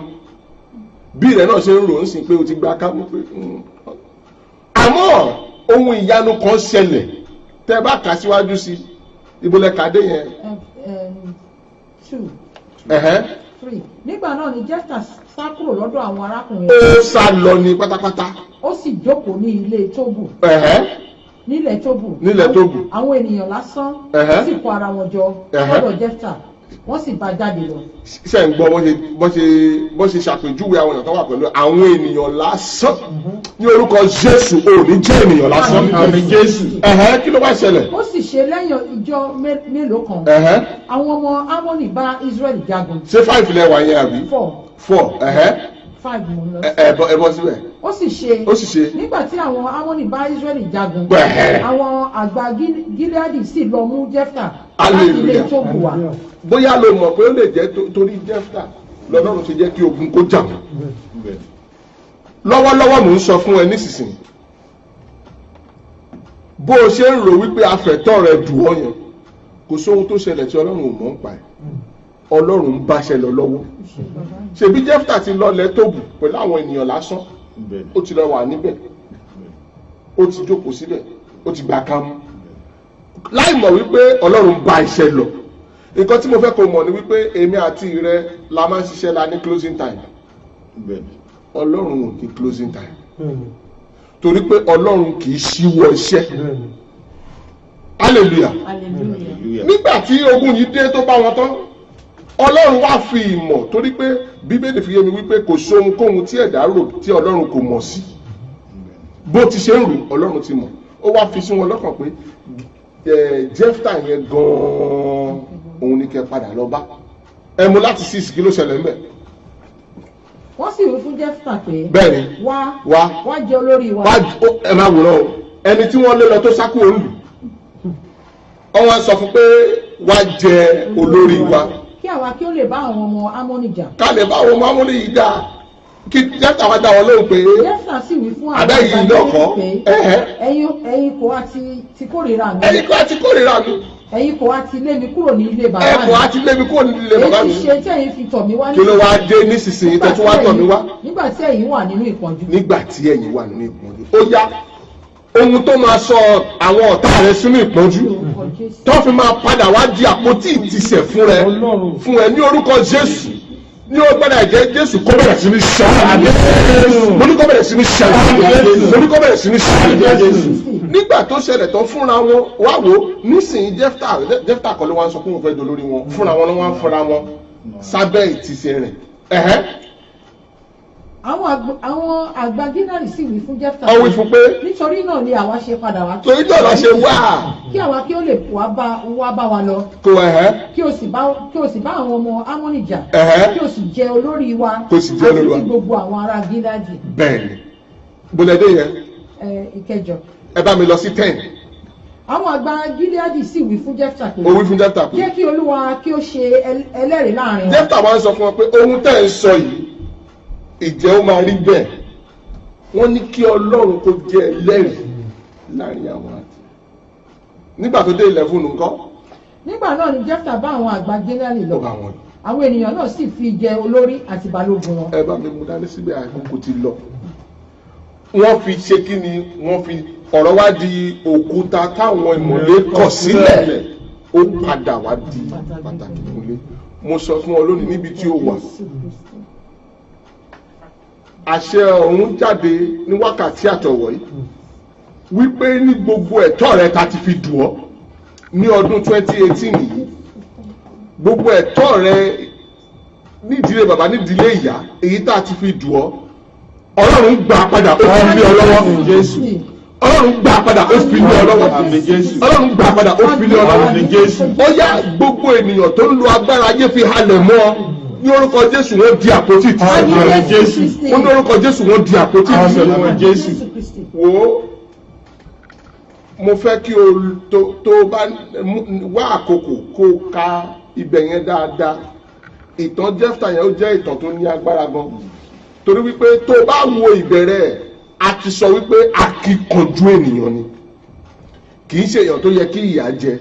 Bí rẹ̀ náà ṣe ń rò ń sìn pé ó ti gbà kámú pé. Àmọ́ ohun ìyanu kan ṣẹlẹ̀ tẹ́ bá kà síwájú sí ìbólẹ̀ kàdé yẹn. 2. 3. Nígbà náà ni Jẹ́fítà sá kúrò lọ́dọ̀ àwọn arákùnrin rẹ̀. Ó sá lọ ní pátápátá. Ó sì jókòó ní ilé Tóbù. Nílẹ̀ Tóbù. Àwọn ènìyàn lásán sì kó ara wọn jọ lọ́dọ̀ Jẹ́fítà. Wọ́n sì bá jáde lọ. Ṣé ń gbọ́ bó ṣe ṣàpèjúwe àwọn èèyàn tó wà pẹ̀lú àwọn ènìyàn lásán ní orúkọ Jésù. Ò ní jẹ́ ènìyàn lásán. Àmín Jésù. Kí ló wá ṣẹlẹ̀? Ó sì ṣe lẹ́yìn ìjọ mélòó kan. Àwọn ọmọ Ámónì bá Ísírẹ́lì jagun. Ṣé 5 lẹ wà yẹn àbí? 4. 5 mo lọ sí. Ẹ bọ́ síbẹ̀. Ó sì ṣe. Nígbà tí àwọn Ámónì bá Ísírẹ́lì jagun. Àwọn àgbà Gíleádì sì lọ mú Jẹ́fítà láti ilé Tóbù wá. Bóyá lo mọ̀ pé ó lè jẹ́ torí Jẹ́fítà lọ́lọ́run ṣe jẹ́ kí ogun kó jà. Lọ́wọ́lọ́wọ́ mò ń sọ fún ẹ nísinsìnyí. Bó o ṣe ń rò wípé afẹ̀tọ́ rẹ dù ọ́ yẹn, kò sóhun tó ṣẹlẹ̀ tí Ọlọ́run ò mọ̀ ń pa ẹ̀. Ọlọ́run ń bá ṣẹlẹ̀ lọ́wọ́. Ṣèbí Jẹ́fítà ti lọlẹ̀ Tóbù pẹ̀lú àwọn ènìyàn lásán. Ó ti lọ wà níbẹ̀. Ó ti jókòó síbẹ̀. Ó ti gbà kámú. Láì mọ̀ wípé Ọlọ́run bá iṣẹ́ lọ. nǹkan tí mo fẹ́ kó mọ̀ ni wípé èmi àti rẹ la máa ń ṣiṣẹ́ la ní closing time ọlọ́run ò ní closing time torí pé ọlọ́run kì í ṣíwọ́ iṣẹ́ hallelujah nígbà tí ogun yìí dé tó bá wọn tán ọlọ́run wá fi ìmọ̀ torí pé bíbélì fi yé mi wípé kò sóhunkóhun tí ẹ̀dá rò tí ọlọ́run kò mọ̀ sí bó ti ṣe ń rò ọlọ́run ti mọ̀ ó wá fi sí wọn lọ́kàn pé Jẹ́fítà yẹn gan-an òun ni kẹ́ padà lọ bá ẹ mú láti 6 kí ló ṣẹlẹ̀ ńbẹ̀. wọ́n sì wí fún Jẹ́fítà pé bẹ́ẹ̀ni wá jẹ́ olórí wa. ẹ máa wòran o ẹni tí wọ́n lé lọ tó sákò òǹlù ọwọ́n sọ fún pé wá jẹ olórí wa. kí àwa kí ó lè bá àwọn ọmọ Ámónì jà. ká lè bá àwọn ọmọ Ámónì yìí dá kí Jẹ́fítà wá dá wọn lóhùn pé. Jẹ́fítà sì wí fún àwọn àgbàdo pé ẹ̀yin kò wá ti kórìíra mi. ẹ̀yin kò wá ti kórìíra mi. ẹ̀yin kò wá ti lé mi kúrò ní ilé bàbá mi. ẹ kò wá ti lé mi kúrò ní ilé bàbá mi. èyí ṣe tí ẹ̀yin fi tọ̀ mí wá kí ló wá dé nísinsìnyí tó tún wá tọ̀ mí wá. nígbà tí ẹ̀yin wà nínú ìpọ́njú. nígbà tí ẹ̀yin wà nínú ìpọ́njú. ó yá ohun tó máa sọ àwọn ọ̀tá rẹ sínú ìpọ́njú tó fi máa padà wá di àpótí ìtìsẹ̀ fún ẹ ní orúkọ Jésù ní ó gbọ́dọ̀ jẹ́ Jésù kó bẹ̀rẹ̀ sí ní ṣẹlẹ̀ mo ní kó bẹ̀rẹ̀ sí ní ṣẹlẹ̀ mo ní kó bẹ̀rẹ̀ sí ní ṣẹlẹ̀ nígbà tó ṣẹlẹ̀ tán fúnra wọn wá wò nísìnyí Jẹ́fítà kọ́ ló wá ń sọ pé òun fẹ́ dolórí wọn fúnra wọn ló wá ń fúnra wọn sábẹ́ ìtìsẹ̀ rẹ̀ àwọn àgbà Gíleádì sì wí fún Jẹ́fítà. ó wí fún pé. nítorí náà ni àwa ṣe padà wá. torí náà la ṣe wá. kí àwa kí ó lè wá bá wa lọ. kí o sì bá àwọn ọmọ Ámónì jà. kí o sì jẹ olórí wa. kí o sì jẹ olórí wa. àti gbogbo àwọn ará Gíleádì. bẹ́ẹ̀ni bọlẹdẹ yẹn. ìkẹjọ. ẹ bá mi lọ sí 10. àwọn àgbà Gíleádì sì wí fún Jẹ́fítà pé. ó wí fún Jẹ́fítà pé. jẹ́ kí Olúwa kí ó ṣe ẹlẹ́rìí láàrin wa. Jẹ́fítà wá ń sọ fún wọn pé ohun tẹ́ ń sọ yìí ìjẹ́ ó máa rí bẹ́ẹ̀ wọ́n ní kí Ọlọ́run kó jẹ́ ẹlẹ́rìí láàrin àwọn àti nígbà tó dé 11 nǹkan. nígbà náà ni Jẹ́fítà bá àwọn àgbà Gíleádì lọ àwọn ènìyàn náà sì fi jẹ olórí àti balógun wọn. ẹ bá mi mú dání síbẹ̀ àkókò ti lọ wọ́n fi ṣe kí ni wọ́n fi ọ̀rọ̀ wá di òkúta táwọn ìmọ̀lé kọ̀ sílẹ̀ ó padà wá di pàtàkì nílé mo sọ fún ọ lónìí níbi tí ó wà àṣẹ ọ̀run jáde ní wákàtí àtọ̀wọ̀ yìí wípé ní gbogbo ẹ̀tọ́ rẹ ta ti fi dùn ọ́ ní ọdún 2018 yìí gbogbo ẹ̀tọ́ rẹ nídìílé bàbá nídìílé ìyá èyí tá ti fi dùn ọ́ Ọlọ́run gbà padà ó fi lé ọ lọ́wọ́ Jésù Ọlọ́run gbà padà ó fi lé ọ lọ́wọ́ Jésù Ọlọ́run gbà padà ó fi lé ọ lọ́wọ́ Jésù ó yá gbogbo ènìyàn tó ń lo agbára ayé fi halẹ̀ mọ́ ọ ní orúkọ Jésù wọ́n di àpótí ìtìsẹ̀ Jésù wọ́n ní orúkọ Jésù wọ́n di àpótí ìtìsẹ̀ Jésù wo mo fẹ́ kí o tó bá wá àkókò kó ka ibẹ̀ yẹn dáadáa ìtàn Jẹ́fítà yẹn ó jẹ́ ìtàn tó ní agbára gan torí wípé tó bá wo ìbẹ̀rẹ̀ a ti sọ wípé akíkanjú ènìyàn ni kì í ṣe èèyàn tó yẹ kí ìyà jẹ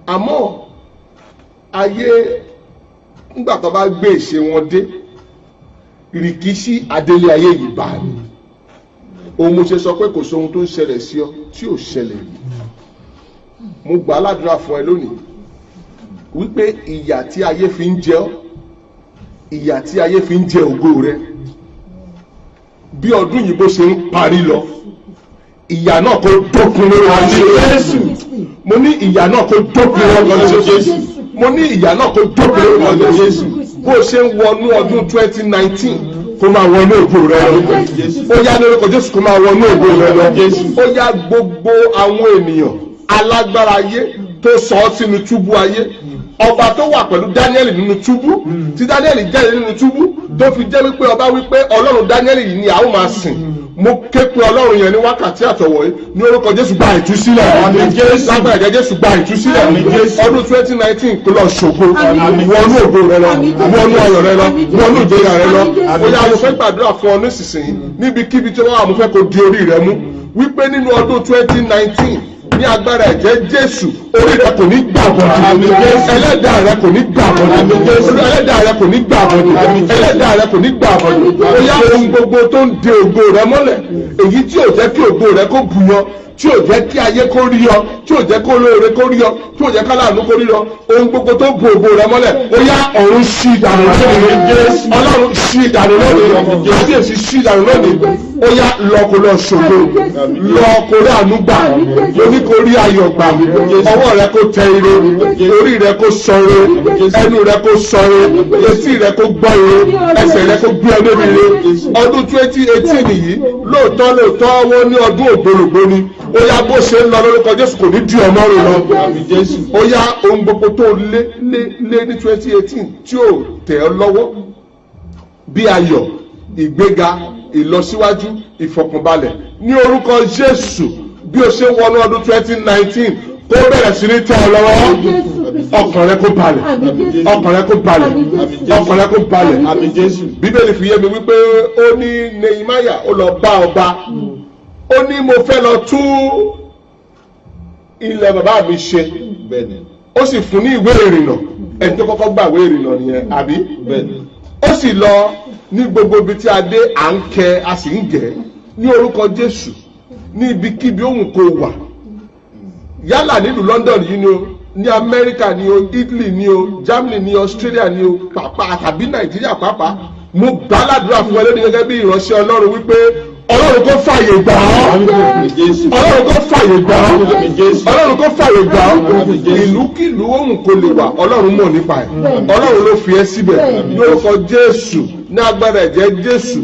àmọ́ ayé nígbà tó bá gbé ìṣe wọn dé ìrìkíṣí adélé ayé yìí bá ní òun mo ṣe sọ pé kò sóhun tó ń ṣẹlẹ̀ sí ọ tí ò ṣẹlẹ̀ rí mo gbà ládùúrà fún ẹ lónìí wípé ìyà tí ayé fi ń jẹ ọ́ ìyà tí ayé fi ń jẹ ògo rẹ bí ọdún yìí bó ṣe ń parí lọ ìyà náà kó dópin lórí ọjọ́ Jésù mo ní ìyà náà kó dópin lórí ọjọ́ Jésù mo ní ìyà náà kó dópin lórí ọjọ́ Jésù bó ṣe ń wọnú ọdún 2019 kó máa wọnú ògo rẹ lọ ó yá lórúkọ Jésù kó máa wọnú ògo rẹ lọ ó yá gbogbo àwọn ènìyàn alágbára ayé tó sọ ọ́ sínú túbú ayé ọba tó wà pẹ̀lú Dáníẹ́lì nínú túbú tí Dáníẹ́lì jẹ́ nínú túbú tó fi jẹ́ wípé ọba wípé Ọlọ́run Dáníẹ́lì yìí ni a ó máa sìn mo ké pe Ọlọ́run yẹn ní wákàtí àtọ̀wọ̀ yìí ní orúkọ Jésù gba ìtúsílẹ̀ lágbára ẹ̀jẹ̀ Jésù gba ìtúsílẹ̀ ọdún 2019 kó lọ ṣògo wọnú ògo rẹ lọ wọnú ayọ̀ rẹ lọ wọnú ìgbéga rẹ lọ bóyá mo fẹ́ gbàdúrà fún ọ nísinsìnyí níbikíbi tí wọ́n wà mo fẹ́ kó di orí rẹ mú wípé nínú ọdún 2019 ní agbára ẹ̀jẹ̀ Jésù orí rẹ kò ní gbà bọ̀dì ẹlẹ́dàá rẹ kò ní gbà bọ̀dì ẹlẹ́dàá rẹ kò ní gbà bọ̀dì ẹlẹ́dàá rẹ kò ní gbà bọ̀dì bóyá ohun gbogbo tó ń de ògo rẹ mọ́lẹ̀ èyí tí ò jẹ́ kí ògo rẹ kó bùyọ tí ò jẹ́ kí ayé kó rí ọ, tí ò jẹ́ kó lóore kó rí ọ, tí ò jẹ́ ká láàánú kó rí ọ, ohun gbogbo tó bo ògo rẹ mọ́lẹ̀ ó yá ọ̀run ṣí ìdànù lónìí, ọlọ́run ṣí ìdànù lónìí, kábíyèsí ṣí ìdànù lónìí, ó yá lọ kó lọ ṣògo, lọ kó rí àánú gbà, lóní kó rí ayọ̀ gbà, ọwọ́ rẹ kó tẹ ire, orí rẹ kó sọ ire, ẹnu rẹ kó sọ ire, etí rẹ kó gbọ́ ire, ẹsẹ̀ rẹ kó gbé ọ débi ire. Ọdún 2018 yìí lóòótọ́ wọ́n ní ọdún ògbólógbó ni, ó yá bó ṣe ń lọ lórúkọ Jésù kò ní di ọmọ rẹ lọ, ó yá ohun gbogbo tó lé ní 2018 tí ò tẹ̀ ọ́ lọ́wọ́ bí ayọ̀, ìgbéga, ìlọsíwájú, ìfọkànbalẹ̀ ní orúkọ Jésù, bí o ṣe wọnú ọdún 2019 kó bẹ̀rẹ̀ sí ní tẹ̀ ọ́ lọ́wọ́, ọkàn rẹ kó balẹ̀, ọkàn rẹ kó balẹ̀, ọkàn rẹ kó balẹ̀. Bíbélì fi yé mi wípé ó ní Nehemiah ó lọ bá ọba, ó ní mo fẹ́ lọ tún ilẹ̀ bàbá mi ṣe, ó sì fún ní ìwé ìrìnnà, ẹni tó kọ́kọ́ gbà ìwé ìrìnnà nìyẹn àbí, ó sì lọ ní gbogbo ibi tí a dé à ń kẹ a sì ń gẹ̀ ní orúkọ Jésù, ní ibikíbi ohun kò wà, yálà nílùú London yìí ni o, ní Amẹ́ríkà ni o, Italy ni o, Germany ni o, Australia ni o, pàápàá tàbí Nàìjíríà pàápàá, mo gbà ládùúrà fún ẹ lónìí gẹ́gẹ́ bí ìránṣẹ́ Ọlọ́run wípé Ọlọ́run kó fàyè gbà ọ́, Ọlọ́run kó fàyè gbà ọ́, Ọlọ́run kó fàyè gbà ọ́, ìlúkìlú ohun kò lè wà Ọlọ́run mọ̀ nípa ẹ̀, Ọlọ́run ló fi ẹ́ síbẹ̀ lórúkọ Jésù, ní agbára ẹ̀jẹ̀ Jésù.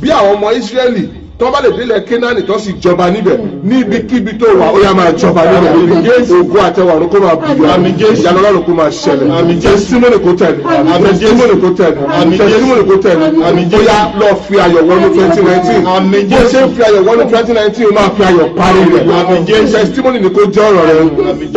Bí àwọn ọmọ Ísírẹ́lì tó bá lè délẹ̀ Kénáánì tó sì jọba níbẹ̀, níbikíbi tó wà ó yá máa jọba níbẹ̀, ògo àtẹwàrún kó máa bùyọ, ìyanu Ọlọ́run kó máa ṣẹlẹ̀, testimony kó tẹ̀lé, testimony kó tẹ̀lé, testimony kó tẹ̀lé, ó yá lọ fi ayọ̀ wọnú 2019, bó ṣe ń fi ayọ̀ wọnú 2019 ó máa fi ayọ̀ parí rẹ̀, testimony ni kó jẹ́ ọ̀rọ̀ rẹ̀,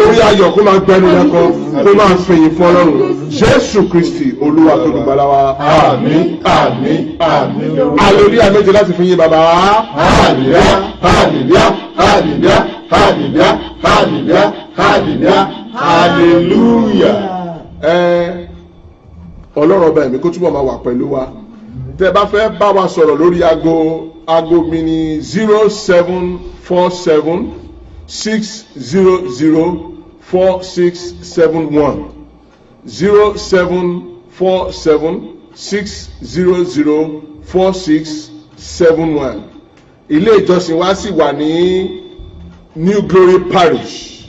orí ayọ̀ kó máa gbẹnu rẹ̀ kan, kó máa fìyìn fún Ọlọ́run Jésù Kristi Olúwa tó dùgbàlà wa, àmín àmín àmín. Hallelujah méje láti fi yìn bàbá. Hallelujah, hallelujah, hallelujah, hallelujah, hallelujah, hallelujah, hallelujah. Ọlọ́run ọba ẹ̀mí kó túbọ̀ máa wà pẹ̀lú wa. Tẹ́ bá fẹ́ bá wa sọ̀rọ̀ lórí aago mi ní 0747 600 4671 0747 600 4671. Ilé ìjọsìn wa sì wà ní New Glory Parish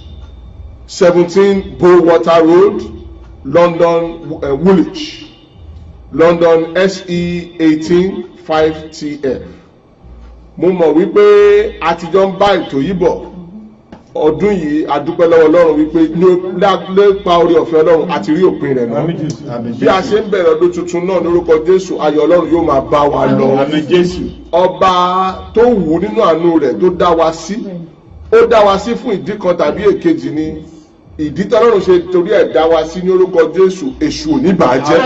17 Bowater Road, London, Woolwich, London SE 18 5TF. Mo mọ̀ wípé àtijọ́ ń bá ètò yìí bọ̀, ọdún yìí adúpẹ́ lọ́wọ́ Ọlọ́run wípé lépa orí ọ̀fẹ́ Ọlọ́run àti rí òpin rẹ̀ náà. Bí a ṣe ń bẹ̀rẹ̀ ọdún tuntun náà lórúkọ Jésù, ayọ̀ Ọlọ́run yóò máa bá wa lọ. Ọba tó wù nínú àánú rẹ̀ tó dá wa sí, ó dá wa sí fún ìdí kan tàbí èkejì ni. Ìdí tí Ọlọ́run ṣe torí ẹ̀ dá wa sí ní orúkọ Jésù, èṣù ò ní bàjẹ́.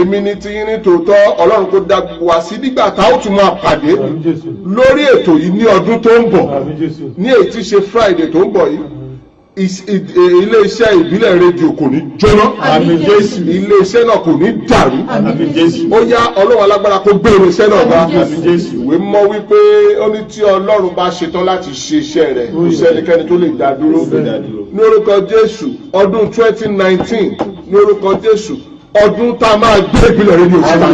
Èmi ni ti yín ní tòótọ́, Ọlọ́run kó dá wa sí nígbà tá ó tún máa pàdé lórí ètò yìí ní ọdún tó ń bọ̀, ní èyí tí ṣe Friday tó ń bọ̀ yìí. Ilé-iṣẹ́ ìbílẹ̀ rédíò kò ní jóná, ilé-iṣẹ́ náà kò ní dàrú, ó yá Ọlọ́run alágbára kó gbé irinṣẹ́ náà bá. Ìwé mọ́ wípé ó ní tí Ọlọ́run bá ṣetán láti ṣe iṣẹ́ rẹ̀, kò sẹ́nikẹ́ni tó lè dá dúró. Ní orúkọ Jésù, ọdún 2019 ní orúkọ Jésù, ọdún tá a máa gbé ìbílẹ̀ rédíò síta,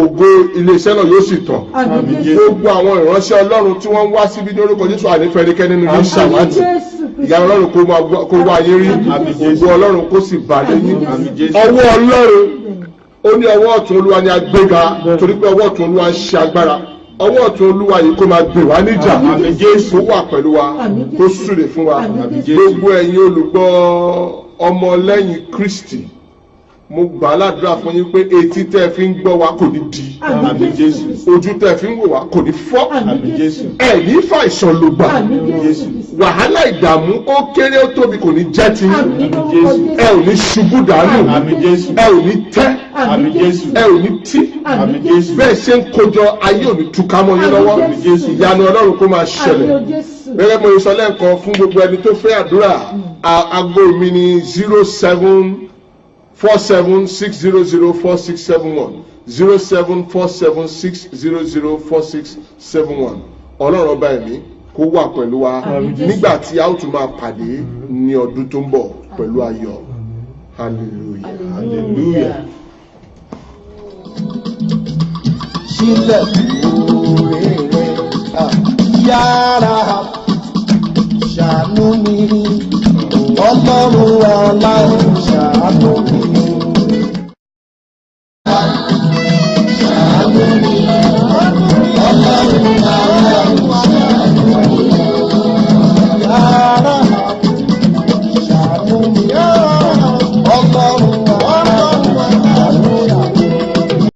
ògo iléeṣẹ́ náà yóò sì tàn. Gbogbo àwọn ìránṣẹ́ Ọlọ́run tí wọ́n ń wá síbi ní orúkọ Jésù ànífẹ́ríkẹ́ nínú ilé ṣàwátì, ìyá Ọlọ́run kó wá yé rí, ògo Ọlọ́run kó sì bà lé yín. Ọwọ́ Ọlọ́run, ó ní ọwọ́ ọ̀tún Olúwa ni agbéga, torí pé ọwọ́ ọ̀tún Olúwa ń ṣe agbára. Ọwọ́ ọ̀tún Olúwa yìí kó máa gbè wá níjà, Jésù wà pẹ̀lú wa, kó súre fún wa. Gbogbo ẹ̀yin olùgbọ́ ọmọlẹ́yìn Kristi, mo gbà á ládùúrà fún yín pé etí tẹ́ fi ń gbọ́ wa kò ní di, ojú tẹ́ fi ń wò wá kò ní fọ́, ẹ ní fàìsàn ló gbà, wàhálà ìdààmú ó kéré ó tóbi kò ní jẹ́ ti yín, ẹ ò ní ṣubú dànù, ẹ ò ní tẹ́, ẹ ò ní tí, bẹ́ẹ̀ ṣe ń kójọ ayé ò ní túká mọ́ yín lọ́wọ́, ìyanu Ọlọ́run kó máa ṣẹlẹ̀. Gẹ́gẹ́ mo sọ lẹ́ẹ̀kan fún gbogbo ẹni tó fẹ́ àdúrà, aago mi ní 0747-600-4671 0747-600-4671. Ọlọ́run ọba ẹ̀mí kó wà pẹ̀lú wa nígbà tí a ó tún máa pàdé ní ọdún tó ń bọ̀ pẹ̀lú ayọ̀. Hallelujah. Hallelujah. sílẹ̀ òwe rẹ̀ yára ṣàánú mi ọlọ́run aláìsàn.